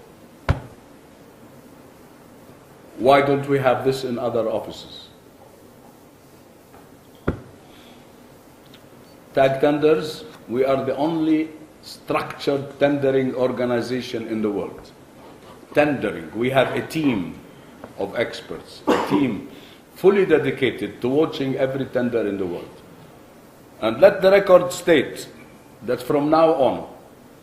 Why don't we have this in other offices? Tag tenders, we are the only structured tendering organization in the world. Tendering, we have a team of experts, a team fully dedicated to watching every tender in the world. And let the record state that from now on,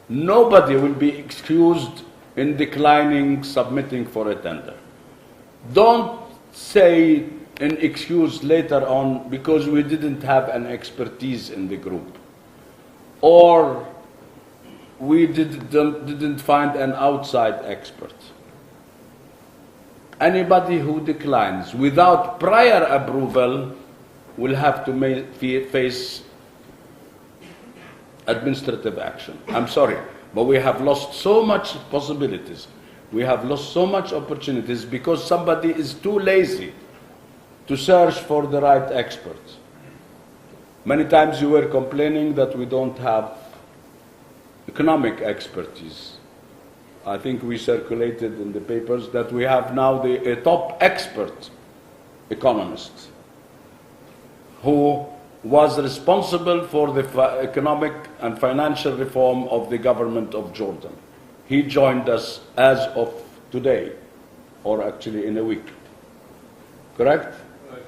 nobody will be excused in declining submitting for a tender. Don't say an excuse later on because we didn't have an expertise in the group, or we didn't find an outside expert. Anybody who declines without prior approval will have to face administrative action. I'm sorry, but we have lost so much possibilities. We have lost so much opportunities because somebody is too lazy to search for the right expert. Many times you were complaining that we don't have economic expertise. I think we circulated in the papers that we have now a top expert economist who was responsible for the economic and financial reform of the government of Jordan. He joined us as of today, or actually in a week. Correct?
Right.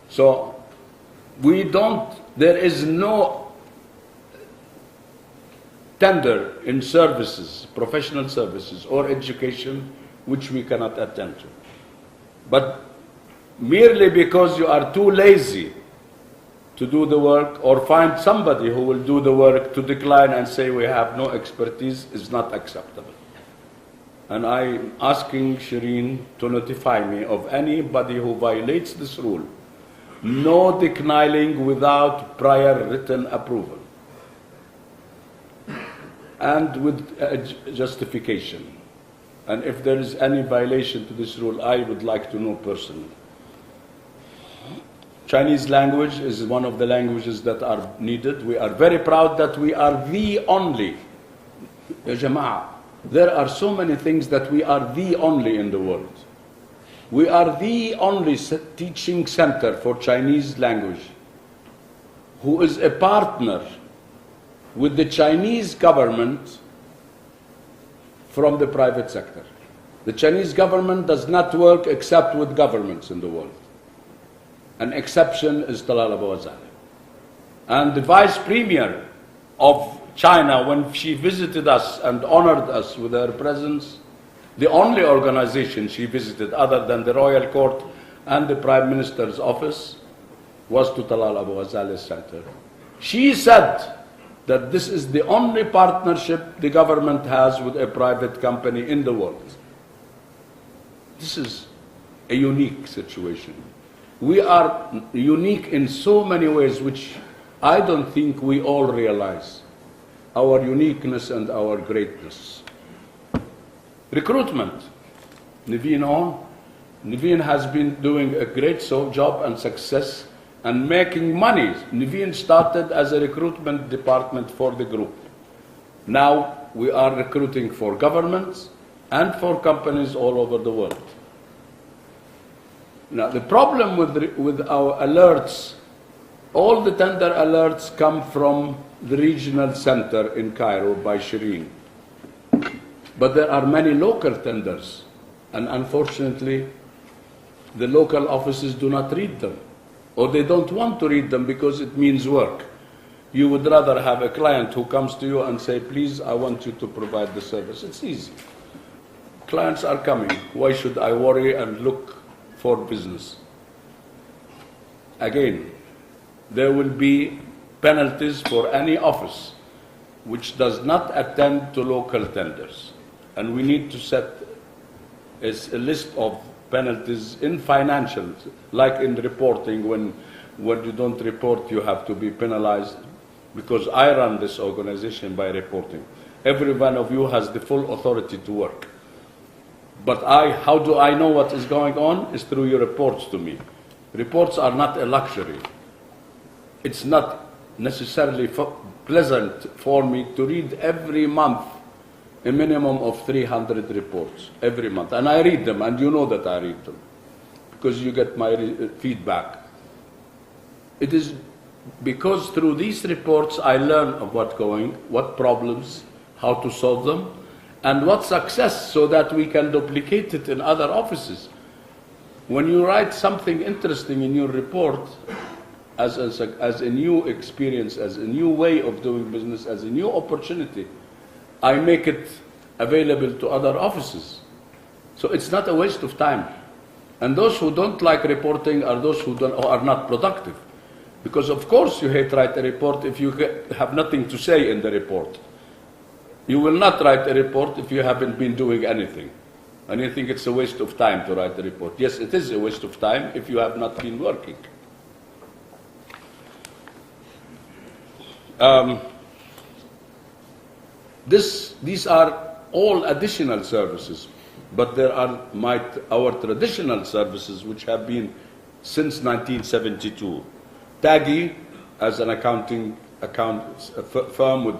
So there is no tender in services, professional services or education, which we cannot attend to. But merely because you are too lazy to do the work or find somebody who will do the work, to decline and say we have no expertise is not acceptable. And I'm asking Shireen to notify me of anybody who violates this rule. No declining without prior written approval and with justification. And if there is any violation to this rule, I would like to know personally. Chinese language is one of the languages that are needed. We are very proud that we are the only, Ya Jama'ah, there are so many things that we are the only in the world. We are the only teaching center for Chinese language who is a partner with the Chinese government from the private sector. The Chinese government does not work except with governments in the world. An exception is Talal Abu-Ghazaleh. And the Vice Premier of China, when she visited us and honored us with her presence, the only organization she visited other than the Royal Court and the Prime Minister's office was to Talal Abu-Ghazaleh Center. She said that this is the only partnership the government has with a private company in the world. This is a unique situation. We are unique in so many ways, which I don't think we all realize. Our uniqueness and our greatness. Recruitment. Niveen on. Naveen has been doing a great job and success and making money. Naveen started as a recruitment department for the group. Now we are recruiting for governments and for companies all over the world. Now the problem with our alerts, all the tender alerts come from the regional center in Cairo by Shireen. But there are many local tenders, and unfortunately, the local offices do not read them, or they don't want to read them because it means work. You would rather have a client who comes to you and say, please, I want you to provide the service. It's easy. Clients are coming. Why should I worry and look for business? Again, there will be penalties for any office which does not attend to local tenders. And we need to set a list of penalties in financials, like in reporting. When you don't report, you have to be penalized, because I run this organization by reporting. Every one of you has the full authority to work. But how do I know what is going on? Is through your reports to me. Reports are not a luxury. It's not necessarily pleasant for me to read every month a minimum of 300 reports every month. And I read them, and you know that I read them, because you get my feedback. It is because through these reports I learn of what problems, how to solve them, and what success, so that we can duplicate it in other offices. When you write something interesting in your report, as a new experience, as a new way of doing business, as a new opportunity, I make it available to other offices. So it's not a waste of time. And those who don't like reporting are those who are not productive. Because of course you hate write a report if you have nothing to say in the report. You will not write a report if you haven't been doing anything. And you think it's a waste of time to write a report. Yes, it is a waste of time if you have not been working. These are all additional services, but there are our traditional services which have been since 1972. Taggy, as an firm with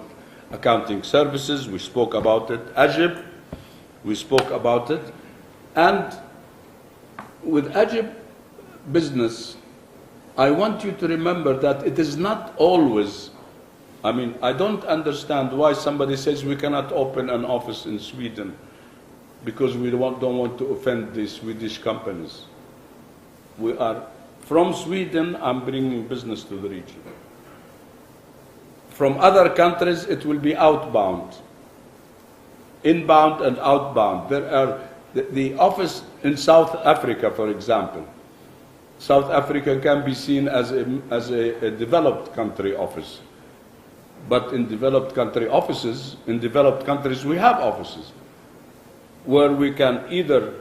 accounting services, we spoke about it. Ajib, we spoke about it. And with Ajib business, I want you to remember that it is not always, I don't understand why somebody says we cannot open an office in Sweden because we don't want to offend the Swedish companies. We are from Sweden, I'm bringing business to the region. From other countries, it will be outbound. Inbound and outbound. There are the office in South Africa, for example. South Africa can be seen as a developed country office. But in developed country offices, in developed countries, we have offices where we can either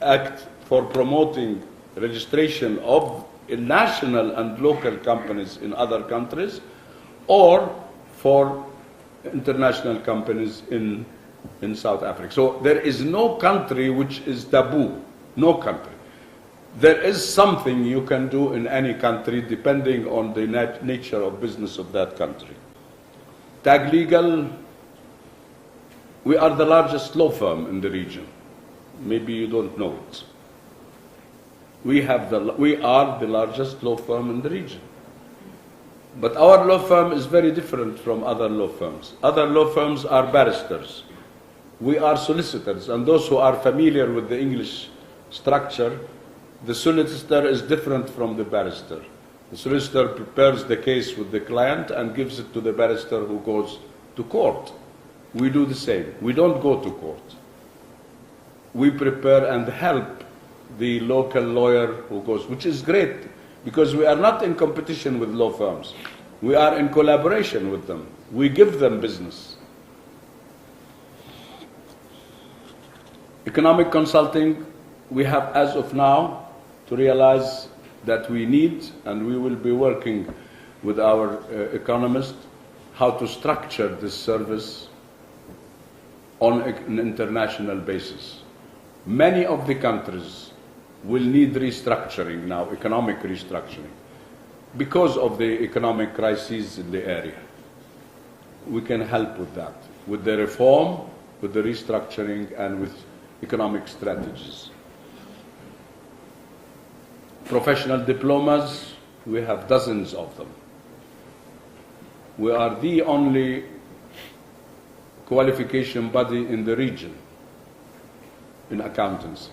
act for promoting registration of national and local companies in other countries, or for international companies in South Africa. So there is no country which is taboo, no country. There is something you can do in any country depending on the nature of business of that country. Tag Legal, we are the largest law firm in the region. Maybe you don't know it. We are the largest law firm in the region. But our law firm is very different from other law firms. Other law firms are barristers. We are solicitors, and those who are familiar with the English structure, the solicitor is different from the barrister. The solicitor prepares the case with the client and gives it to the barrister who goes to court. We do the same. We don't go to court. We prepare and help the local lawyer who goes, which is great, because we are not in competition with law firms. We are in collaboration with them. We give them business. Economic consulting, we have as of now to realize that we need, and we will be working with our economists, how to structure this service on an international basis. Many of the countries will need restructuring now, economic restructuring, because of the economic crises in the area. We can help with that, with the reform, with the restructuring, and with economic strategies. Professional diplomas, we have dozens of them. We are the only qualification body in the region in accountancy.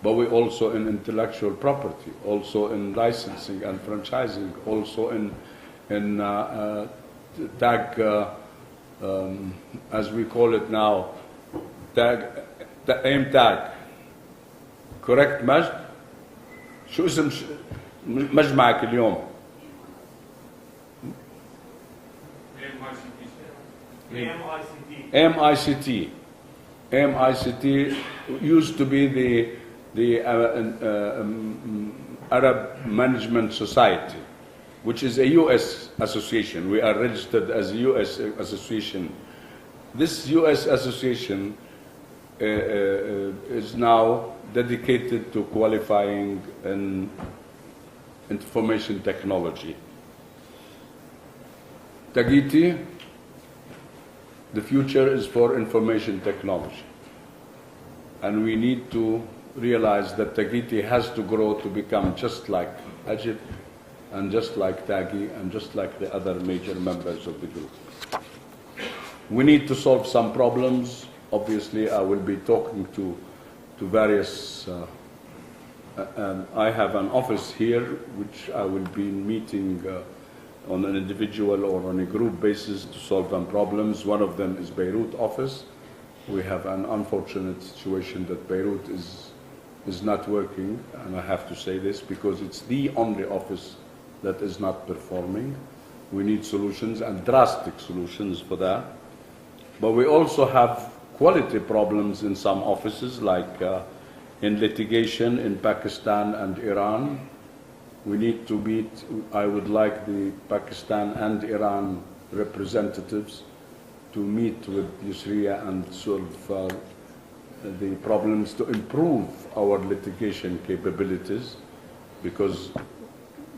But we also in intellectual property, also in licensing and franchising, also in tag, as we call it now, aim tag. Correct مجد؟ شو اسم مجمعك اليوم؟ MICT. MICT used to be the Arab Management Society, which is a U.S. association. We are registered as a U.S. association. This U.S. association is now dedicated to qualifying in information technology. Tagiti, the future is for information technology. And we need to realize that Tagiti has to grow to become just like Ajib, and just like Tagi, and just like the other major members of the group. We need to solve some problems. Obviously, I will be talking to various, and I have an office here, which I will be meeting on an individual or on a group basis to solve some problems. One of them is Beirut office. We have an unfortunate situation that Beirut is not working, and I have to say this because it's the only office that is not performing. We need solutions, and drastic solutions for that. But we also have quality problems in some offices, like in litigation in Pakistan and Iran. We need to meet, I would like the Pakistan and Iran representatives to meet with Yusriya and solve the problems to improve our litigation capabilities, because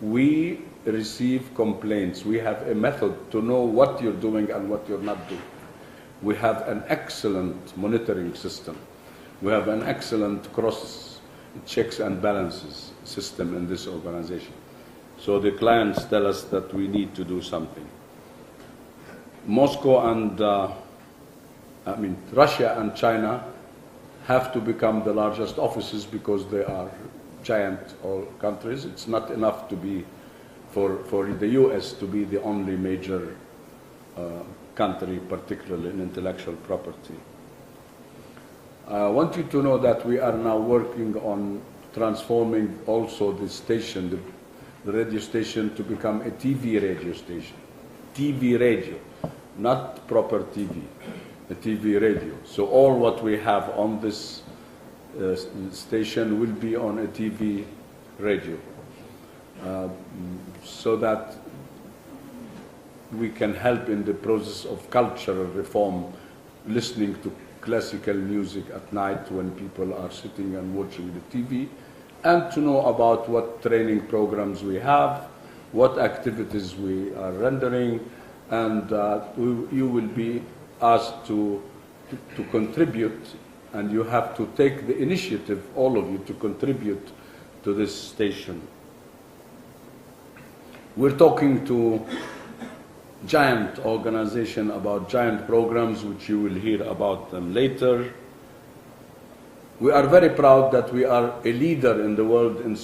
we receive complaints. We have a method to know what you're doing and what you're not doing. We have an excellent monitoring system. We have an excellent cross checks and balances system in this organization. So the clients tell us that we need to do something. Moscow and, Russia and China have to become the largest offices because they are giant countries. It's not enough to be, for the US to be the only major country, particularly in intellectual property. I want you to know that we are now working on transforming also the station, the radio station, to become a TV radio station. TV radio, not proper TV, a TV radio. So all what we have on this station will be on a TV radio, so that we can help in the process of cultural reform, listening to classical music at night when people are sitting and watching the TV, and to know about what training programs we have, what activities we are rendering, and you will be asked to contribute, and you have to take the initiative, all of you, to contribute to this station. We're talking to giant organization about giant programs, which you will hear about them later. We are very proud that we are a leader in the world in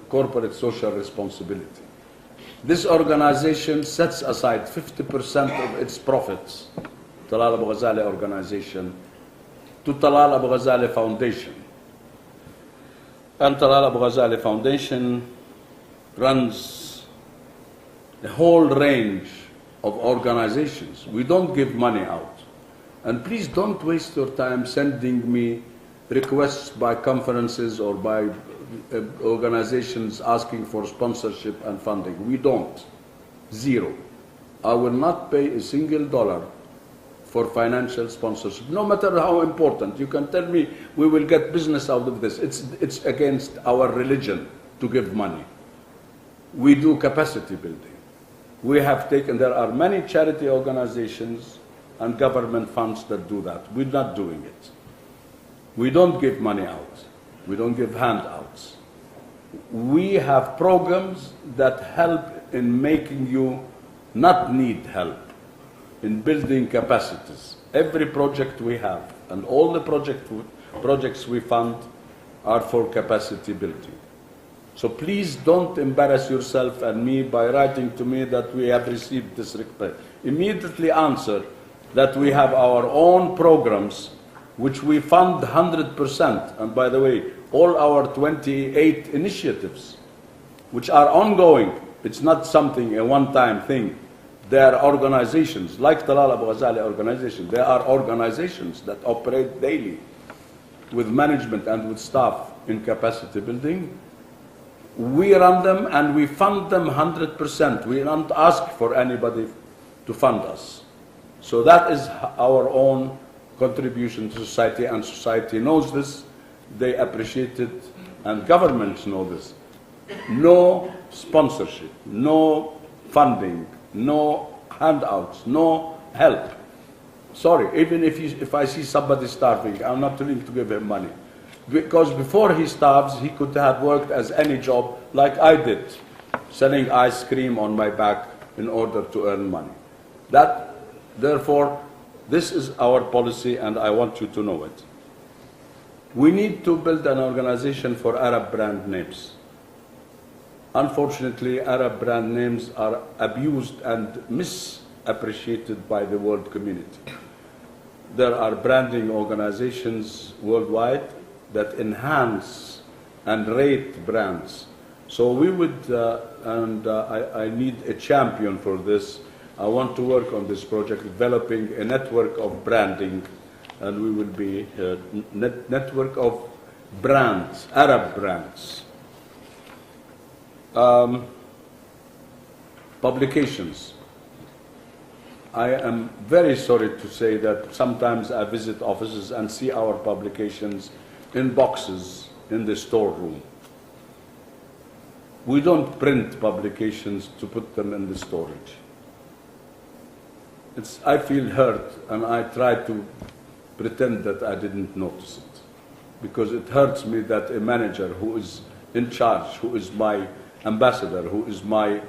corporate social responsibility. This organization sets aside 50% of its profits, Talal Abu-Ghazaleh organization, to Talal Abu-Ghazaleh Foundation. And Talal Abu-Ghazaleh Foundation runs a whole range of organizations. We don't give money out. And please don't waste your time sending me requests by conferences or by organizations asking for sponsorship and funding. We don't. Zero. I will not pay a single dollar for financial sponsorship, no matter how important. You can tell me we will get business out of this. It's against our religion to give money. We do capacity building. We have taken, there are many charity organizations and government funds that do that. We're not doing it. We don't give money out. We don't give handouts. We have programs that help in making you not need help, in building capacities. Every project we have and all the projects we fund are for capacity building. So please don't embarrass yourself and me by writing to me that we have received this request. Immediately answer that we have our own programs which we fund 100%. And by the way, all our 28 initiatives which are ongoing, it's not something, a one-time thing. They are organizations, like Talal Abu-Ghazaleh organization. They are organizations that operate daily with management and with staff in capacity building. We run them and we fund them 100%. We don't ask for anybody to fund us. So that is our own contribution to society, and society knows this. They appreciate it, and governments know this. No sponsorship, no funding, no handouts, no help. Sorry, even if I see somebody starving, I'm not willing to give him money. Because before he starves, he could have worked as any job like I did, selling ice cream on my back in order to earn money. Therefore, this is our policy, and I want you to know it. We need to build an organization for Arab brand names. Unfortunately, Arab brand names are abused and misappreciated by the world community. There are branding organizations worldwide that enhance and rate brands. So we would, I need a champion for this. I want to work on this project, developing a network of branding, and we will be a network of brands, Arab brands. Publications. I am very sorry to say that sometimes I visit offices and see our publications in boxes in the storeroom. We don't print publications to put them in the storage. I feel hurt, and I try to pretend that I didn't notice it, because it hurts me that a manager who is in charge, who is my ambassador, who is my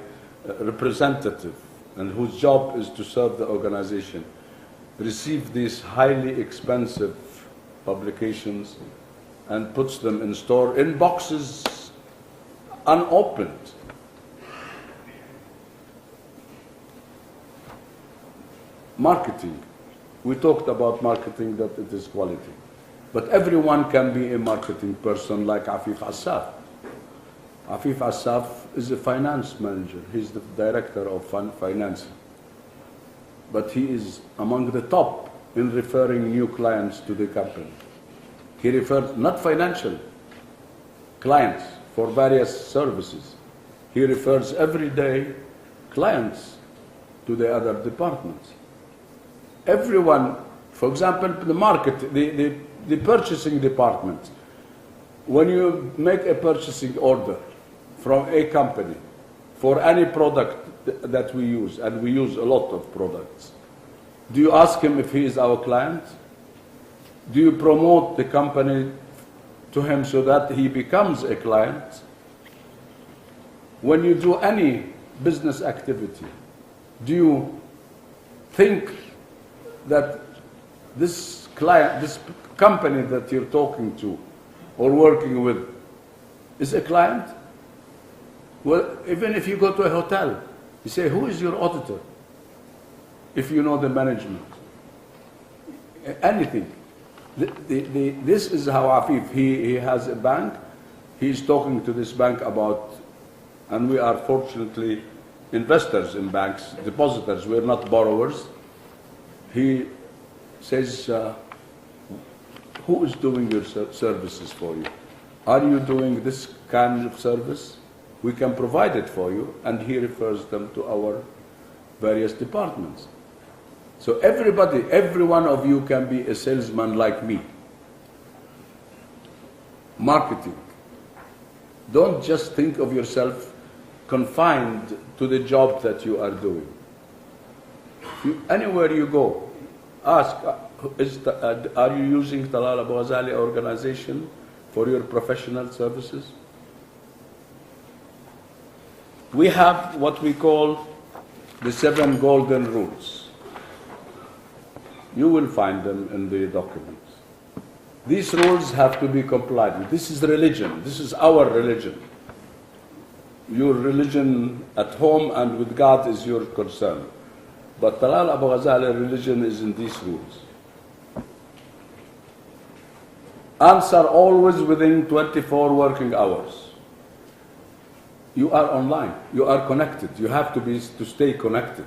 representative, and whose job is to serve the organization, receive these highly expensive publications and puts them in store in boxes unopened. Marketing. We talked about marketing, that it is quality. But everyone can be a marketing person like Afif Assaf. Afif Assaf is a finance manager. He's the director of finance. But he is among the top in referring new clients to the company. He refers, not financial, clients for various services. He refers every day clients to the other departments. Everyone, for example, the market, the purchasing department, when you make a purchasing order from a company for any product that we use, and we use a lot of products, do you ask him if he is our client? Do you promote the company to him so that he becomes a client? When you do any business activity, do you think that this client, this company that you're talking to or working with is a client? Well, even if you go to a hotel, you say, who is your auditor? If you know the management. Anything. This is how Afif, he has a bank, he's talking to this bank about, and we are fortunately investors in banks, depositors, we're not borrowers. He says, who is doing your services for you? Are you doing this kind of service? We can provide it for you, and he refers them to our various departments. So everybody, every one of you can be a salesman like me. Marketing. Don't just think of yourself confined to the job that you are doing. Anywhere you go, ask, are you using Talal Abu-Ghazaleh organization for your professional services? We have what we call the 7 golden rules. You will find them in the documents. These rules have to be complied with. This is religion. This is our religion. Your religion at home and with God is your concern. But Talal Abu-Ghazaleh religion is in these rules. Answer always within 24 working hours. You are online. You are connected. You have to stay connected.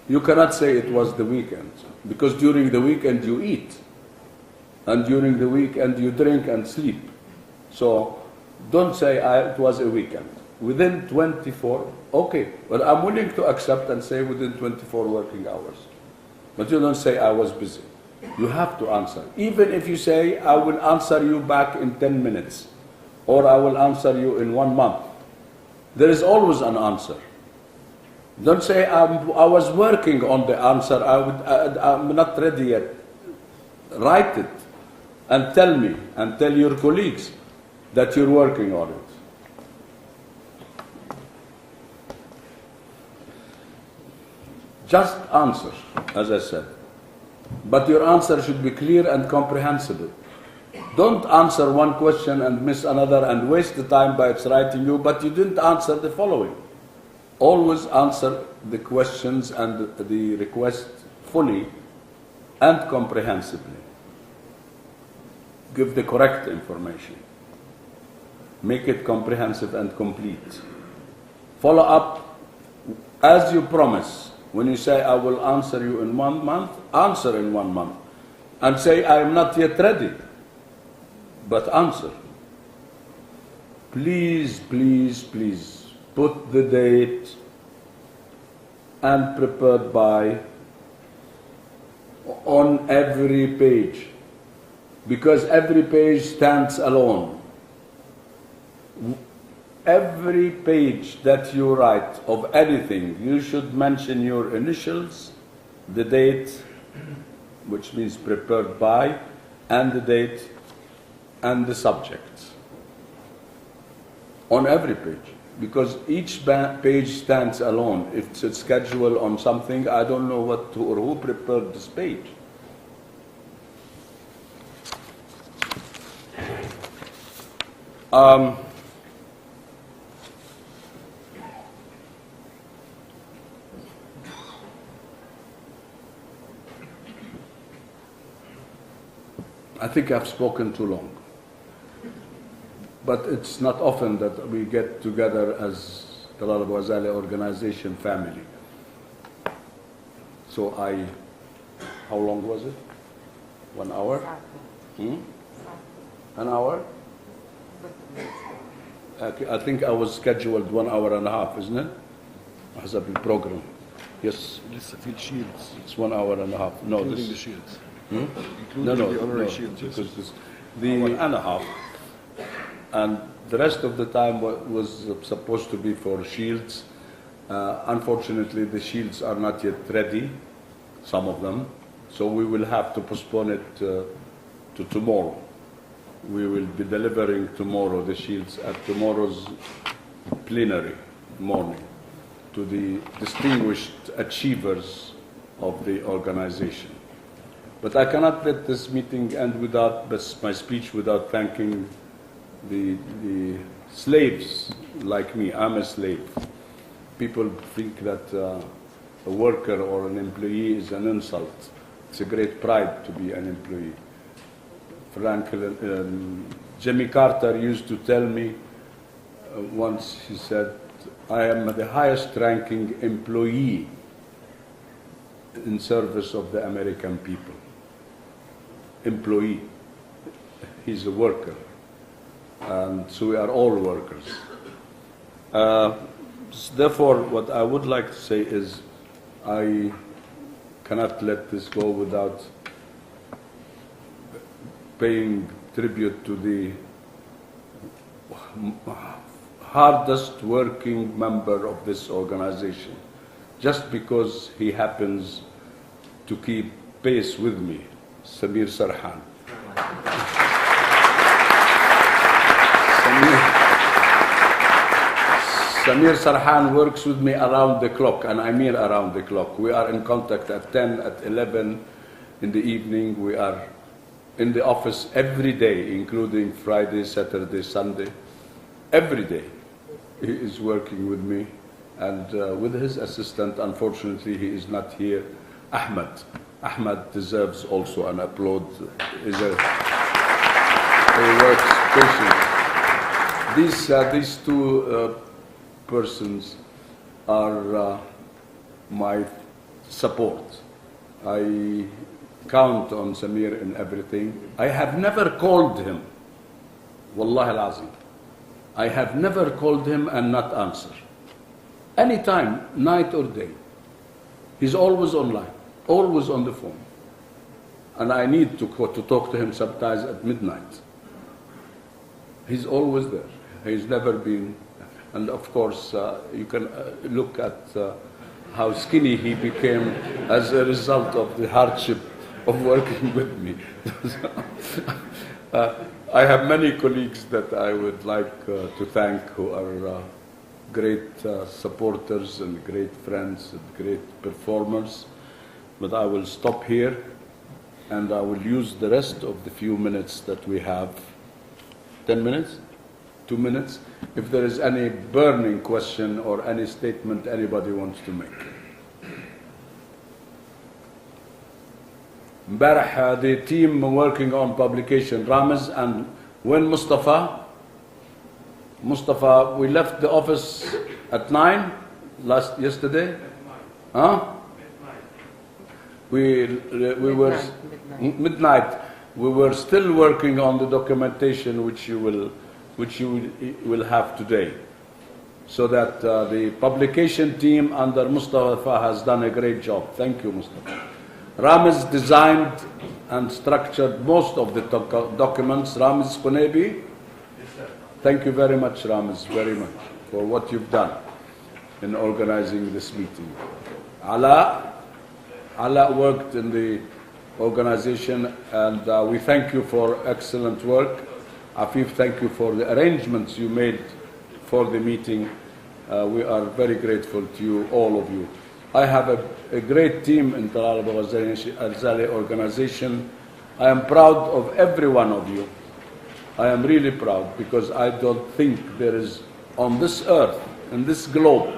You cannot say it was the weekend, because during the weekend you eat, and during the weekend you drink and sleep. So don't say it was a weekend. Within 24, okay, but I'm willing to accept and say within 24 working hours. But you don't say I was busy. You have to answer. Even if you say I will answer you back in 10 minutes, or I will answer you in 1 month. There is always an answer. Don't say I was working on the answer, I'm not ready yet. Write it and tell me and tell your colleagues that you're working on it. Just answer, as I said. But your answer should be clear and comprehensible. Don't answer one question and miss another and waste the time by writing you, but you didn't answer the following. Always answer the questions and the request fully and comprehensively. Give the correct information. Make it comprehensive and complete. Follow up as you promise. When you say, I will answer you in 1 month, answer in 1 month. And say, I am not yet ready. But answer. Please, please, please, put the date and prepared by on every page. Because every page stands alone. Every page that you write of anything, you should mention your initials, the date, which means prepared by, and the date, and the subject. On every page. Because each page stands alone. If it's a schedule on something, I don't know what to, or who prepared this page. I think I've spoken too long. But it's not often that we get together as Talal Abu-Ghazaleh organization family. So how long was it? 1 hour? An hour? I think I was scheduled 1 hour and a half, isn't it? حسب البروجرام. Yes.
لسه في الشيلدز.
It's 1 hour and a half. No,
Including
this.
the shields.
No,
Including the honorary shields.
because the 1 and a half, and the rest of the time was supposed to be for shields. Unfortunately, the shields are not yet ready, some of them, so we will have to postpone it to tomorrow. We will be delivering tomorrow the shields at tomorrow's plenary morning to the distinguished achievers of the organization. But I cannot let this meeting end without my speech without thanking the slaves like me. I'm a slave. People think that a worker or an employee is an insult. It's a great pride to be an employee. Jimmy Carter used to tell me once, he said, I am the highest ranking employee in service of the American people. Employee. He's a worker. And so we are all workers. Therefore, what I would like to say is, I cannot let this go without paying tribute to the hardest working member of this organization, just because he happens to keep pace with me, Samir Sarhan. Samir Sarhan works with me around the clock, and I mean around the clock. We are in contact at 10, at 11 in the evening. We are in the office every day, including Friday, Saturday, Sunday. Every day he is working with me, and with his assistant. Unfortunately, he is not here. Ahmed deserves also an applaud. He works patiently. These two persons are my support. I count on Samir in everything. I have never called him, Wallahi al-Azim. I have never called him and not answer. Anytime, night or day. He's always online, always on the phone. And I need to talk to him sometimes at midnight. He's always there. He's never been. And of course, you can look at how skinny he became as a result of the hardship of working with me. I have many colleagues that I would like to thank, who are great supporters and great friends and great performers. But I will stop here, and I will use the rest of the few minutes that we have. 10 minutes? 2 minutes? If there is any burning question or any statement anybody wants to make. Mbarah, the team working on publication, Ramez and when Mustafa, we left the office at 9 yesterday. Huh? We were midnight. We were still working on the documentation which you will have today, so that the publication team under Mustafa has done a great job. Thank you, Mustafa. Ramez designed and structured most of the documents. Ramez Qunebi, thank you very much, Ramez, very much, for what you've done in organizing this meeting. Ala worked in the organization, and we thank you for excellent work. Afif, thank you for the arrangements you made for the meeting. We are very grateful to you, all of you. I have a great team in Talal Abu-Ghazaleh organization. I am proud of every one of you. I am really proud, because I don't think there is on this earth, in this globe,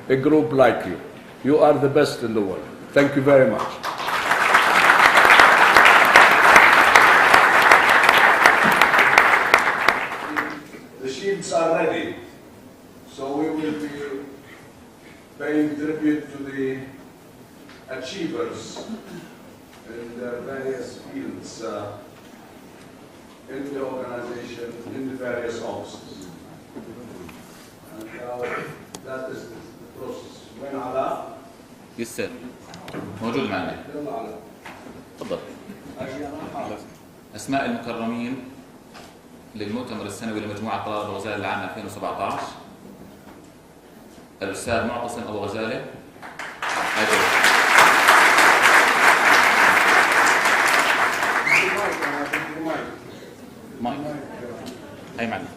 a group like you. You are the best in the world. Thank you very much. The shields are ready, so we will be paying tribute to the achievers in their various fields in the organization, in the various offices. And that is the process. When Ala?
Yes, sir. موجود معنا. تفضل. أسماء المكرمين للمؤتمر السنوي لمجموعة طلال أبو-غزالة لعام 2017. الأستاذ معتصم أبو-غزالة. مايك. أي معنا.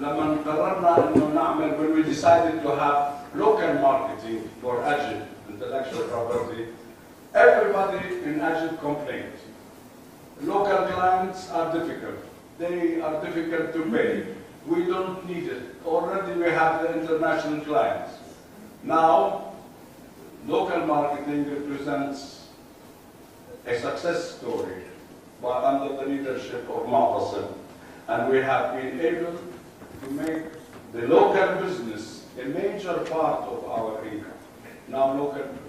لما قررنا إنه نعمل, when we decided to have local marketing for Egypt, intellectual property, everybody in Egypt complained. Local clients are difficult. They are difficult to pay. We don't need it. Already we have the international clients. Now, local marketing represents a success story under the leadership of Mu'tasim. And we have been able to make the local business a major part of our income. Now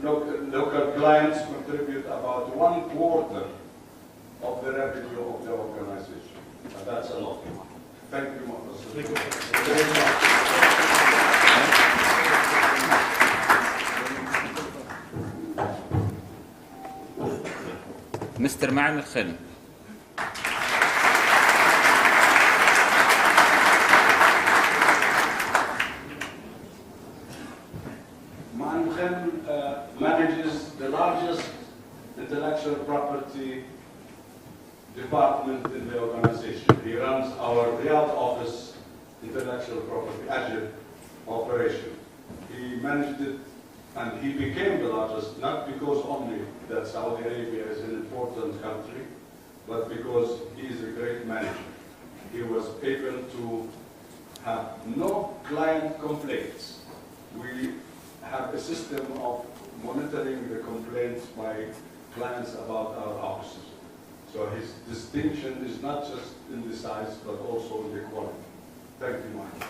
local clients contribute about 1/4 of the revenue of the organization. And that's a lot. Thank you, Mu'tasim. Thank you very much.
مستر معن الخلم.
Ma'an Khem manages the largest intellectual property department in the organization. He runs our Riyadh office intellectual property Ajib operation. He managed it and he became the largest, not because only that Saudi Arabia is an important country, but because he is a great manager. He was able to have no client complaints. We have a system of monitoring the complaints by clients about our offices. So his distinction is not just in the size, but also in the quality. Thank you, Mike.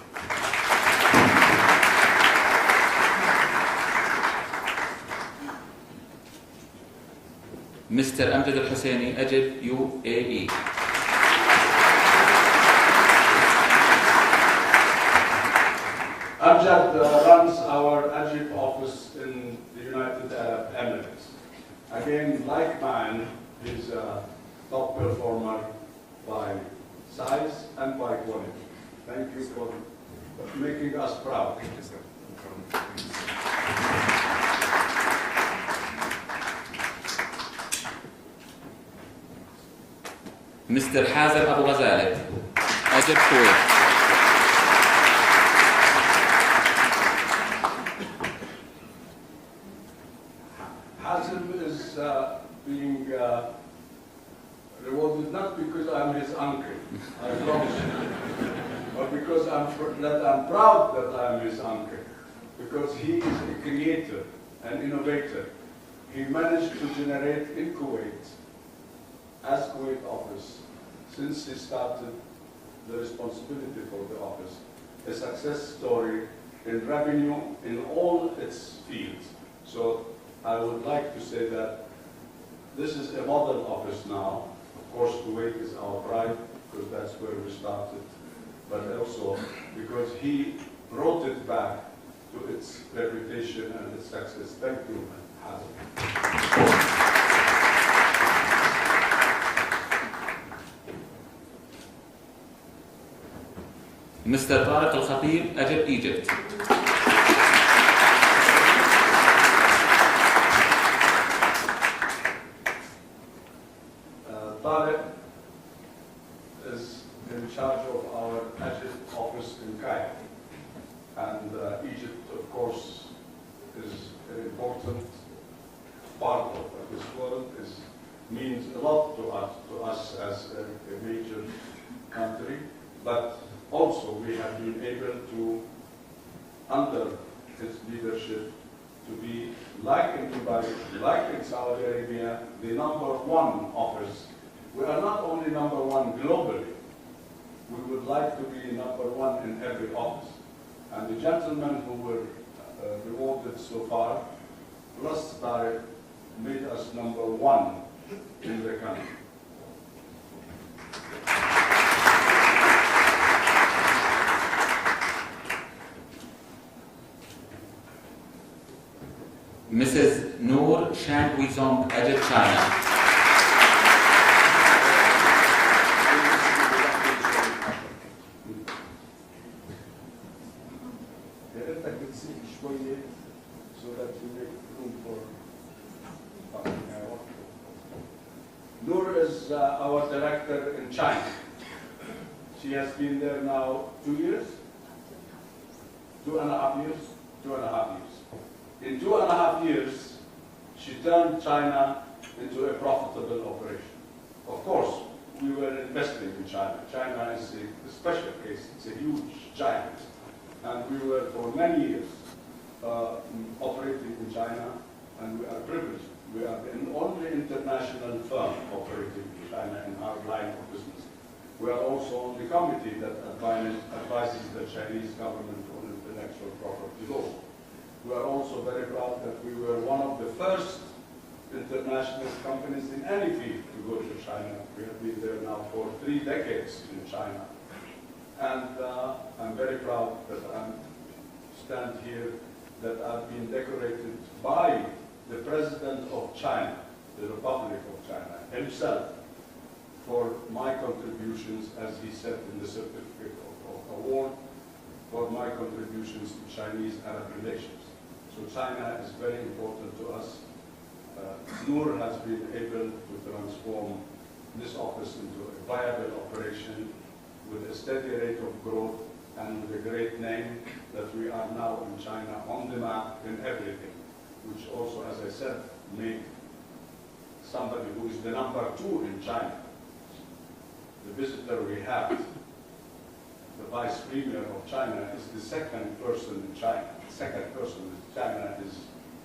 مستر أمجد الحسيني أجب UAE.
Amjad runs our Ajib office in the United Arab Emirates. Again, like mine, he's a top performer by size and by quality. Thank you for making us proud. Thank you, sir.
مستر حازم أبو غزالة أجب كويت.
Hazim is being rewarded not because I'm his uncle, I promise you, but because I'm proud that I'm his uncle, because he is a creator, an innovator. He managed to generate in Kuwait, as Kuwait office, since he started the responsibility for the office, a success story in revenue in all its fields. So I would like to say that this is a model office now. Of course, Kuwait is our pride because that's where we started, but also because he brought it back to its reputation and its success. Thank you, Hazim.
مستر طارق الخطيب أجب إيجيبت.
Tariq is in charge of our Egypt office in Cairo. And Egypt, of course, is an important part of this world. It means a lot to us as a major country. But also we have been able to, under his leadership, to be, like in Dubai, like in Saudi Arabia, the #1 office. We are not only #1 globally, we would like to be #1 in every office. And the gentlemen who were rewarded so far, plus Tariq, made us #1 in the country.
Mrs. Noor Shangwizong Ajib China.
So that you make room for Noor is our director in China. She has been there now 2 years, 2.5 years, 2.5 years. In 2.5 years, she turned China into a profitable operation. Of course, we were investing in China. China is a special case. It's a huge giant. And we were for many years operating in China, and we are privileged. We are the only international firm operating in China in our line of business. We are also on the committee that advises the Chinese government on intellectual property law. We are also very proud that we were one of the first international companies in any field to go to China. We have been there now for 3 decades in China. And I'm very proud that I stand here, that I've been decorated by the President of China the Republic of China himself for my contributions, as he said in the certificate of award, for my contributions to Chinese-Arab relations. So China is very important to us. Noor has been able to transform this office into a viable operation with a steady rate of growth and with a great name that we are now in China on the map in everything, which also, as I said, made somebody who is the number 2 in China. The visitor we had, the Vice Premier of China, is the second person in China. The second person in China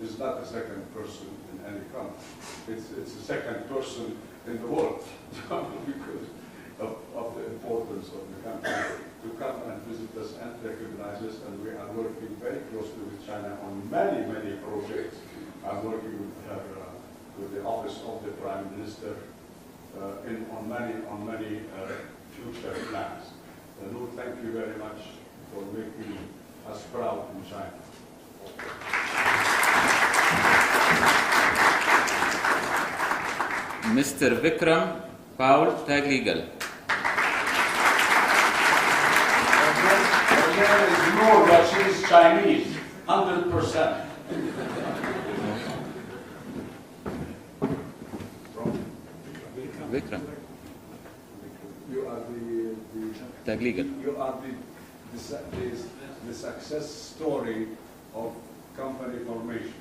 is not the second person in any country. It's the second person in the world because of the importance of the country to come and visit us and recognize us. And we are working very closely with China on many, many projects. I'm working with the Office of the Prime Minister on many future plans. Noor, thank you very much for making us proud in China.
Mr. Vikram Paul Tagligal.
Her name is Noor, but she is Chinese, 100%.
Vikram
You are
Tagligal.
you are the success story of company formation.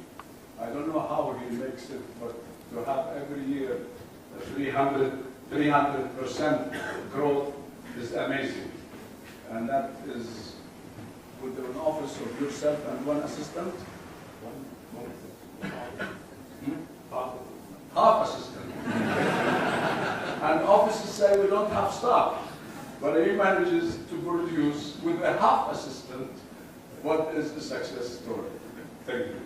I don't know how he makes it, but to have every year 300% growth is amazing. And that is with an office of yourself and one assistant? Half assistant. And offices say we don't have staff. But he manages to produce with a half assistant what is the success story. Thank you.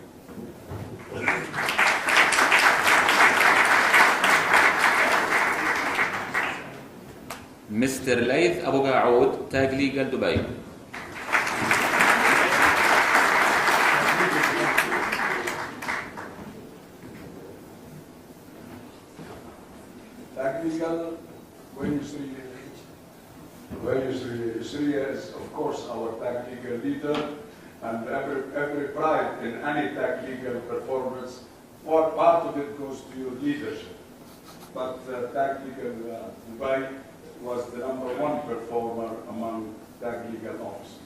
Mr. Laith Abu Gaoud, Tag Legal, Dubai.
Tag Legal, when you see Syria is of course our Tag Legal leader, and every pride in any Tag Legal performance, part of it goes to your leadership. But Tag Legal Dubai was the #1 performer among Tag Legal offices.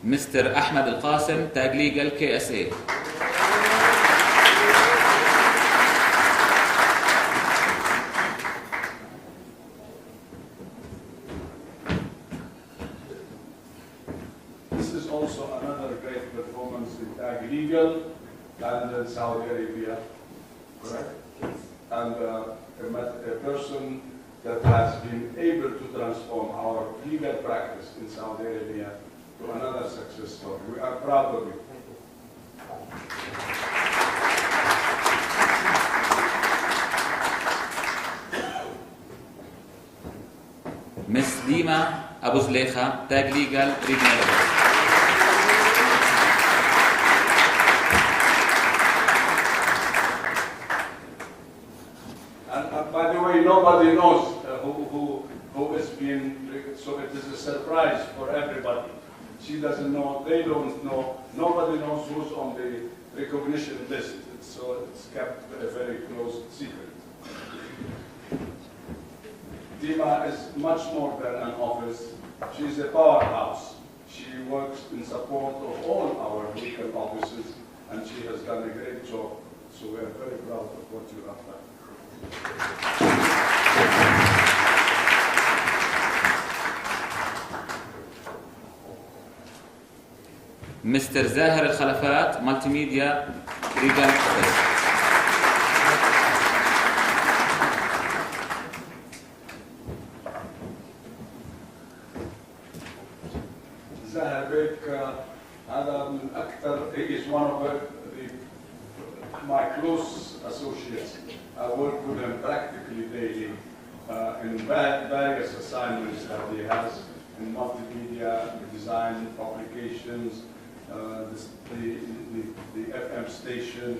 Mr. Ahmed Al Qasim, Tag Legal, KSA.
This is also another great performance in Tag Legal and in Saudi Arabia, correct? And a person that has been able to transform our legal practice in Saudi Arabia to another success story. We are proud of it.
Miss Dima Abu Zleikha, Tag Legal, Regional Office.
And by the way, nobody knows who is being, so it is a surprise for everybody. She doesn't know, they don't know, nobody knows who's on the recognition list. So it's kept a very close secret. Dima is much more than an office. She's a powerhouse. She works in support of all our legal offices, and she has done a great job. So we are very proud of what you have done.
Mr. Zahir Al Khalafat, Multimedia, Legal Office.
Zahir Bek, he is one of my close associates. I work with him practically daily in various assignments that he has. in multimedia, design, publications, the FM station,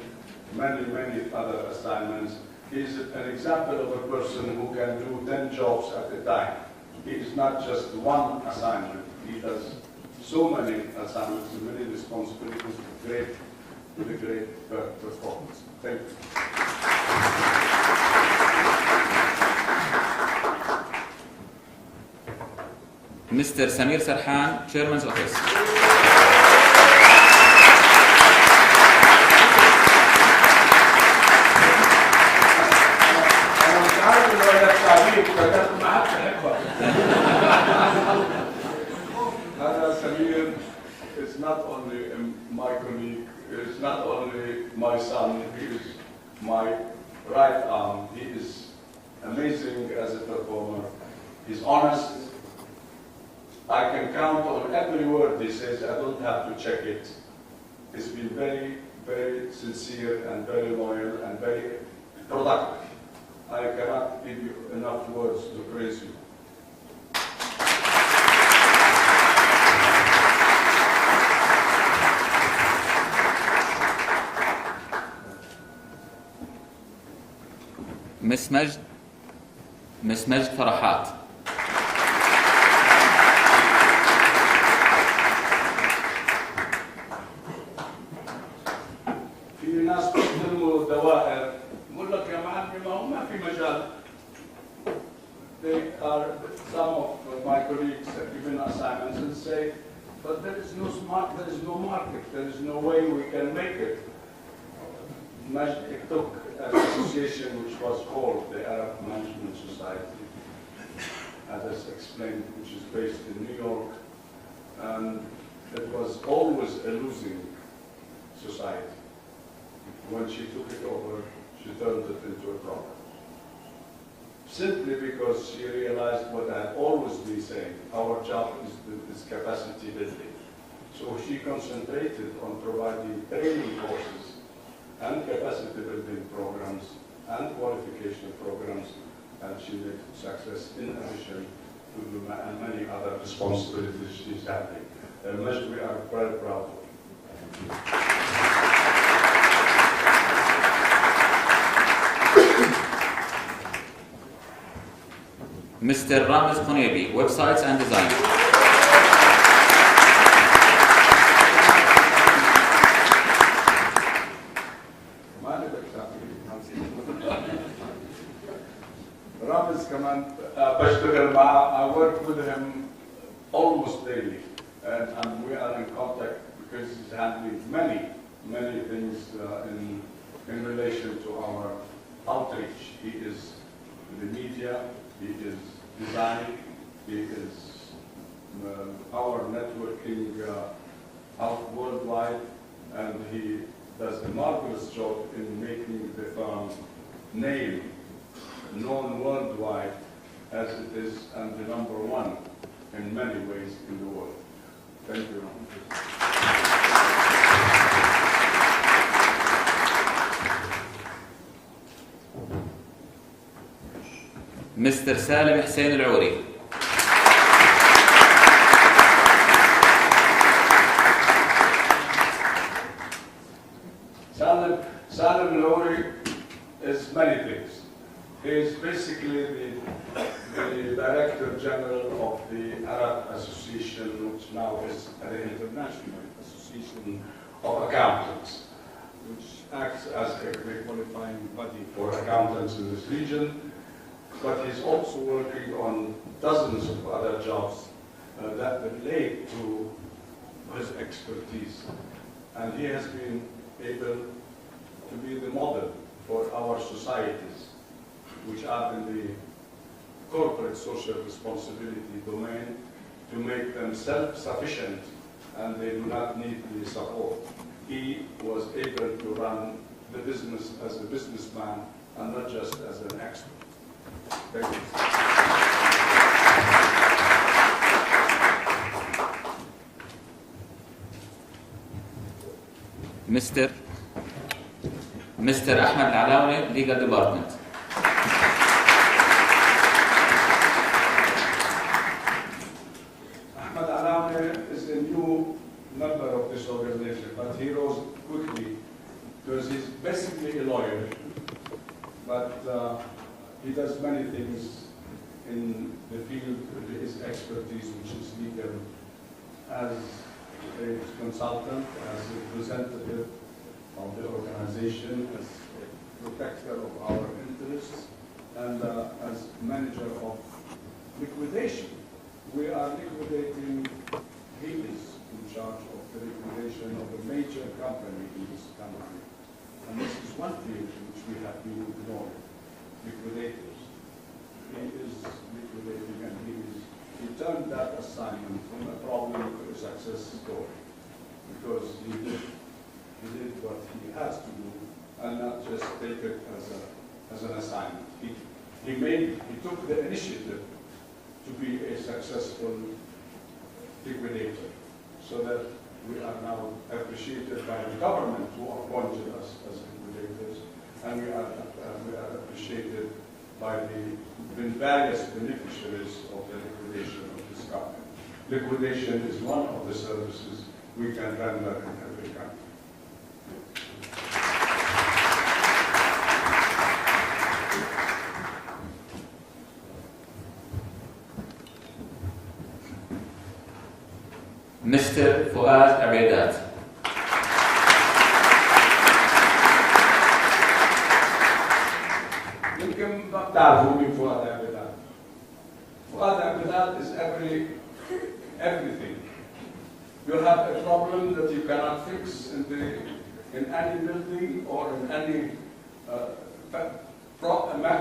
many other assignments. He is an example of a person who can do 10 jobs at a time. He is not just one assignment. He does so many assignments, many responsibilities with a great performance. Thank you.
Mr. Samir Sarhan, Chairman's Office.
Samir is not only my colleague, is not only my son, he is my right arm. He is amazing as a performer. He's honest. I can count on every word he says. I don't have to check it. He's been very sincere and very loyal and very productive. I cannot give you enough words to praise you.
Miss Majd Farahat.
في ناس بيستلموا دوائر بقول لك يا معلم ما في مجال. Some of my colleagues have given assignments and say, but there is no market, there is no way we can make it. It took an association which was called the Arab Management Society, as I explained, which is based in New York, and it was always a losing society. When she took it over, she turned it into a problem. Simply because she realized what I had always been saying, our job is capacity building. So she concentrated on providing training courses and capacity building programs and qualification programs, and she made success in addition to the many other responsibilities she's having. Majd, we are very proud of you.
Mr. Ramiz Konebi, Websites and Design.
Ramiz كمان بشتغل معه. I work with him almost daily, and we are in contact because he's handling many things in relation to our outreach. He is the media, he is design, he is our networking out worldwide, and he does a marvelous job in making the firm name known worldwide as it is and the #1 in many ways in the world. Thank you.
Mr. Salim Hussein Al-Auri.
Salim Al-Auri is many things. He is basically the Director General of the Arab Association, which now is the International Association of Accountants, which acts as a qualifying body for accountants in this region. But he's also working on dozens of other jobs that relate to his expertise. And he has been able to be the model for our societies, which are in the corporate social responsibility domain, to make them self-sufficient and they do not need the support. He was able to run the business as a businessman and not just as an expert. Thank you.
Mr. Ahmed Alawi, Legal Department.
he does many things in the field of his expertise, which is legal, as a consultant, as a representative of the organization, as a protector of our interests, and as manager of liquidation. We are liquidating, he is in charge of the liquidation of a major company in this country. And this is one field in which we have been ignored, liquidators. He is liquidating, and he turned that assignment from a problem to a success story, because he did what he has to do and not just take it as an assignment. He took the initiative to be a successful liquidator, so that we are now appreciated by the government who appointed us as liquidators, and we are appreciated by the various beneficiaries of the liquidation of this company. Liquidation is one of the services we can render in every country.
Mr. Fuad Abedat.
يمكن ما بتعرفوا مين فؤاد عبدات. فؤاد عبدات is everything. You have a problem that you cannot fix in any building or in any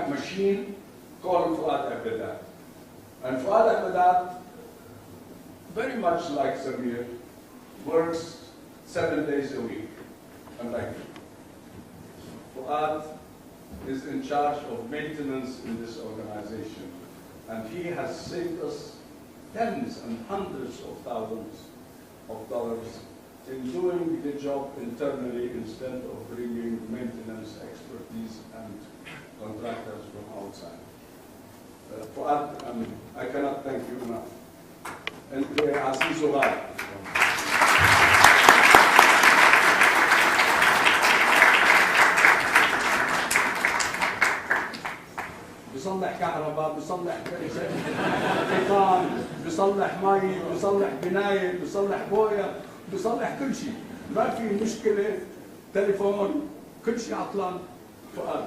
machine, call Fuad Abedat. And Fuad Abedat, very much like Samir, works 7 days a week, unlike me. Fuad is in charge of maintenance in this organization, and he has saved us tens and hundreds of thousands of dollars in doing the job internally instead of bringing maintenance expertise and contractors from outside. Fuad, I cannot thank you enough. انت عزيز وغالي. بيصلح كهرباء، بيصلح حيطان، بيصلح مي، بيصلح بنايه، بيصلح بويه، بيصلح كل شيء. ما في مشكله، تليفون، كل شيء عطلان. فؤاد.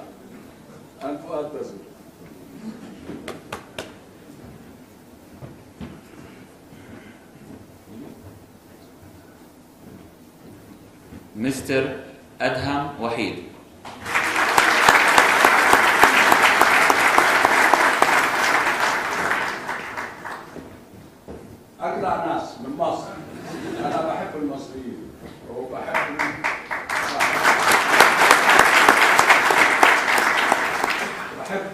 And فؤاد does it.
مستر أدهم وحيد.
أجدع ناس من مصر. أنا بحب المصريين وبحب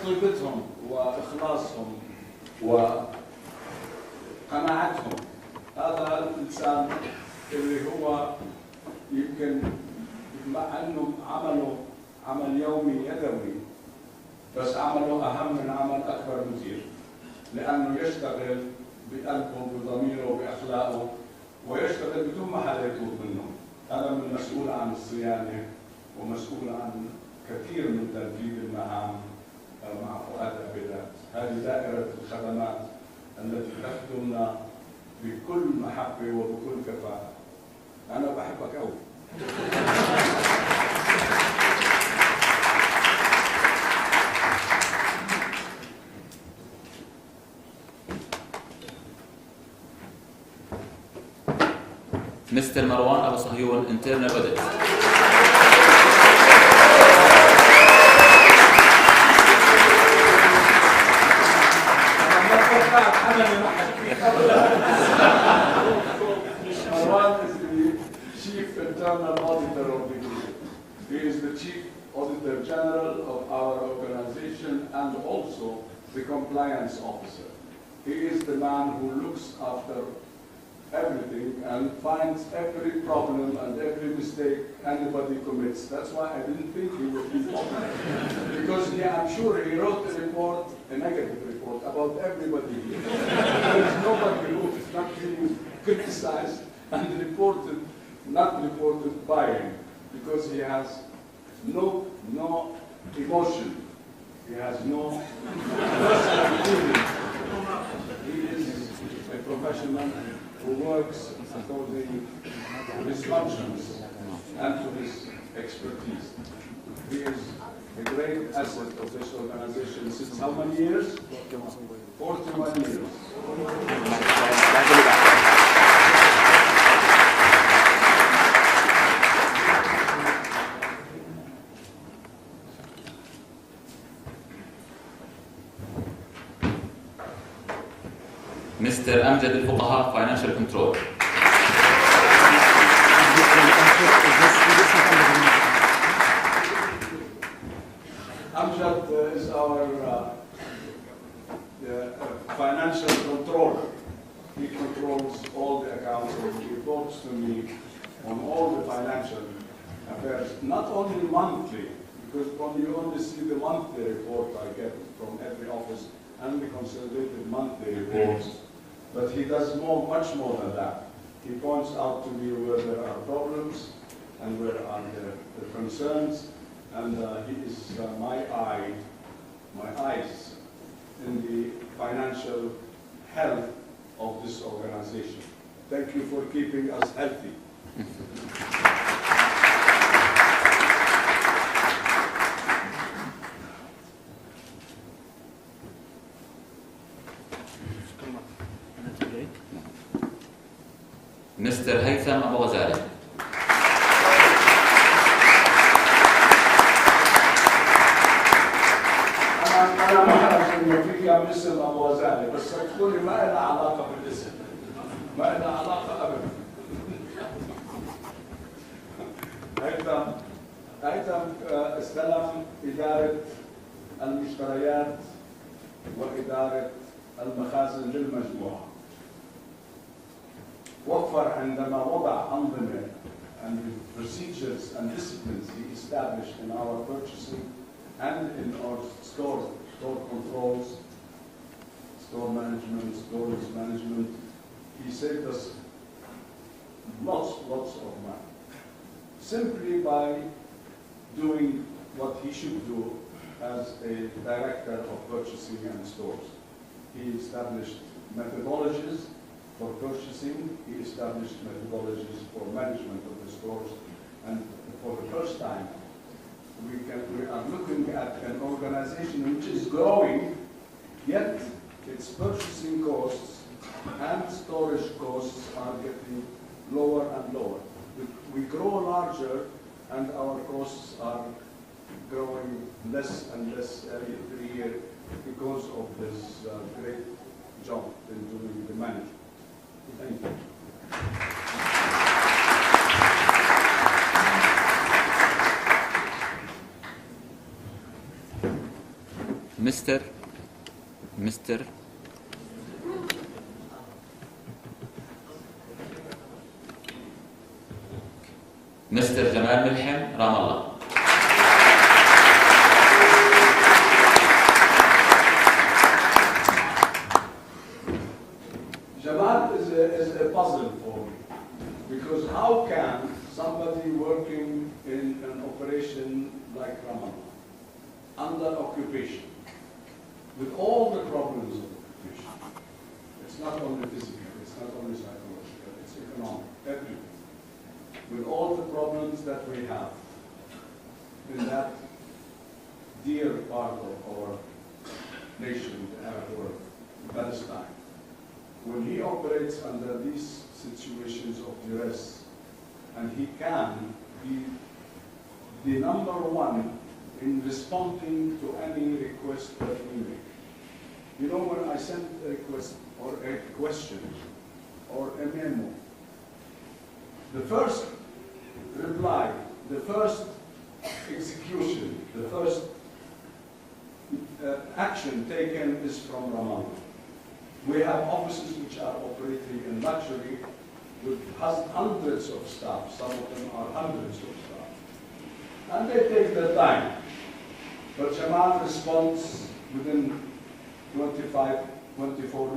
طيبتهم وإخلاصهم وقناعتهم. هذا الإنسان اللي هو يمكن مع انه عمل يومي يدوي، بس عمله اهم من عمل اكبر مدير، لانه يشتغل بقلبه بضميره باخلاقه ويشتغل بدون ما حدا يطلب منه. انا مسؤول عن الصيانه ومسؤول عن كثير من تنفيذ المهام مع فؤاد عبيدات. هذه دائره الخدمات التي تخدمنا بكل محبه وبكل كفاءه. أنا بحبك أوي.
مستر مروان أبو صهيون internal audit.
Internal auditor of the group. He is the Chief Auditor General of our organization and also the compliance officer. He is the man who looks after everything and finds every problem and every mistake anybody commits. That's why I didn't think he would be popular. Because I'm sure he wrote a report, a negative report, about everybody here. There is nobody who is not being criticized and not reported by him, because he has no emotion He has no personal feeling. He is a professional who works according to his conscience and to his expertise. He is a great asset of this organization since how many years? 41 years.
Mr. أمجد الفقهاء Financial Control.
Amjad is our financial controller. He controls all the accounts and he reports to me on all the financial affairs, not only monthly, because you only see the monthly report I get from every office and the consolidated monthly reports, but he does much more than that. He points out to me where there are problems and where are the concerns, and he is my eyes in the financial health of this organization. Thank you for keeping us healthy.
Mr. Haytham Abu-Ghazaleh.
أنا ما أعرف إنه في كم اسم أبو غزالة، بس تقولي ما لها علاقة بالاسم، ما لها علاقة أبدا. هيثم استلم إدارة المشتريات وإدارة المخازن للمجموعة. وفر عندما وضع أنظمة and procedures and disciplines he established in our purchasing and in our store controls, store management, storage management. He saved us lots of money. Simply by doing what he should do as a director of purchasing and stores. He established methodologies for purchasing, he established methodologies for management of the stores, and for the first time, we are looking at an organization which is growing, yet its purchasing costs and storage costs are getting lower and lower. We grow larger, and our costs are growing less and less every year because of this great job in doing the management. Thank you.
Mr. Jamal Milham, Ramallah.
Jamal is a puzzle for me, because how can somebody working in an operation like Ramallah, under occupation, with all the problems of occupation, it's not only physical, it's not only psychological, it's economic, everything, with all the problems that we have in that dear part of our nation, the Arab world, Palestine. When he operates under these situations of duress, and he can be the number one in responding to any request that we make. You know, when I send a request or a question or a memo, the first reply, the first execution, the first action taken is from Ramallah. We have offices which are operating in luxury with hundreds of staff. Some of them are hundreds of staff. And they take their time. But Jamal responds within 24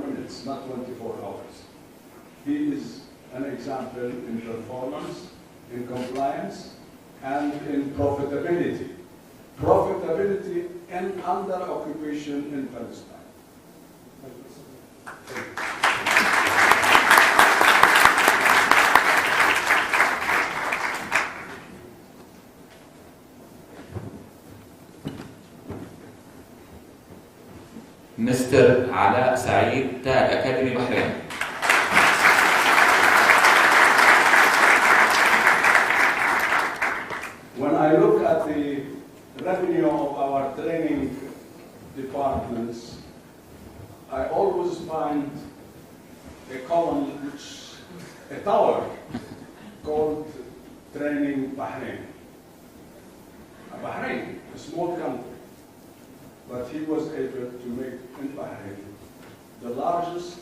minutes, not 24 hours. He is an example in performance, in compliance, and in profitability. Profitability and under occupation in Palestine.
مستر علاء سعيد تاج أكاديمي بحرين.
When I look at the revenue of our training departments, I always find a column, a tower called Training Bahrain. Bahrain, a small country, but he was able to make in Bahrain the largest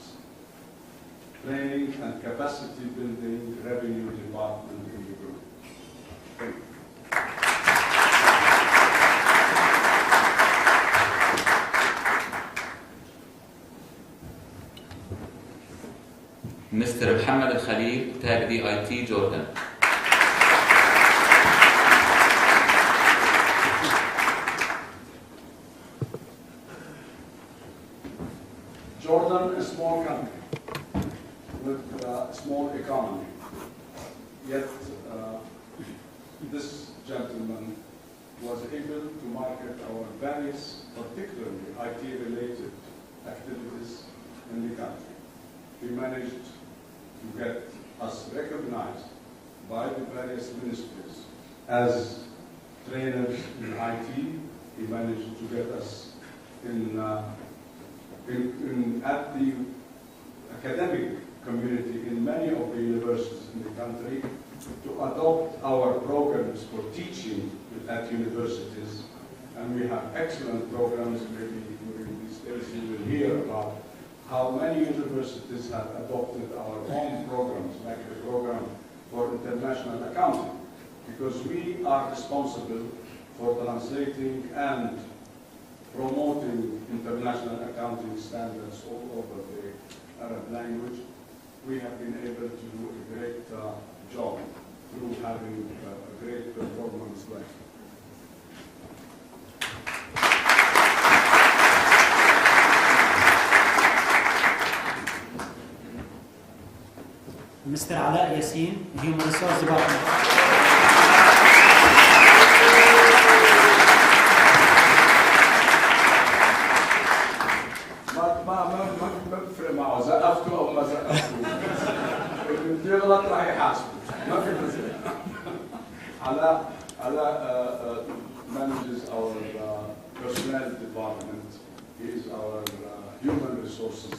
training and capacity building revenue department in the group. Thank you.
مستر محمد الخليل تاج DIT جوردن.
Jordan, a small country with a small economy, yet this gentleman was able to market our various, particularly IT-related activities in the country. He managed to get us recognized by the various ministries as trainers in IT. He managed to get us at the academic community in many of the universities in the country to adopt our programs for teaching at universities. And we have excellent programs. Maybe during these days you will hear about how many universities have adopted our own programs, like the program for international accounting, because we are responsible for translating and promoting international accounting standards all over the Arab language. We have been able to do a great job through having a great performance like
Mr. Alaa Yassin, Human Resource Department.
ما بفرق معه زقفته او ما زقفته. اللي يغلط راح يحاسبه. ما في مشكلة. Alaa manages our personnel department. He is our human resources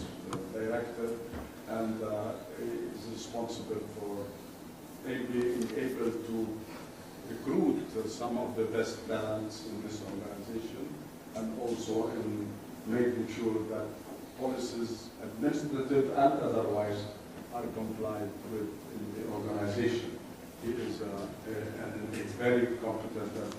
director, and is responsible for being able to recruit some of the best talents in this organization, and also in making sure that policies, administrative and otherwise, are complied with in the organization. He is a very competent and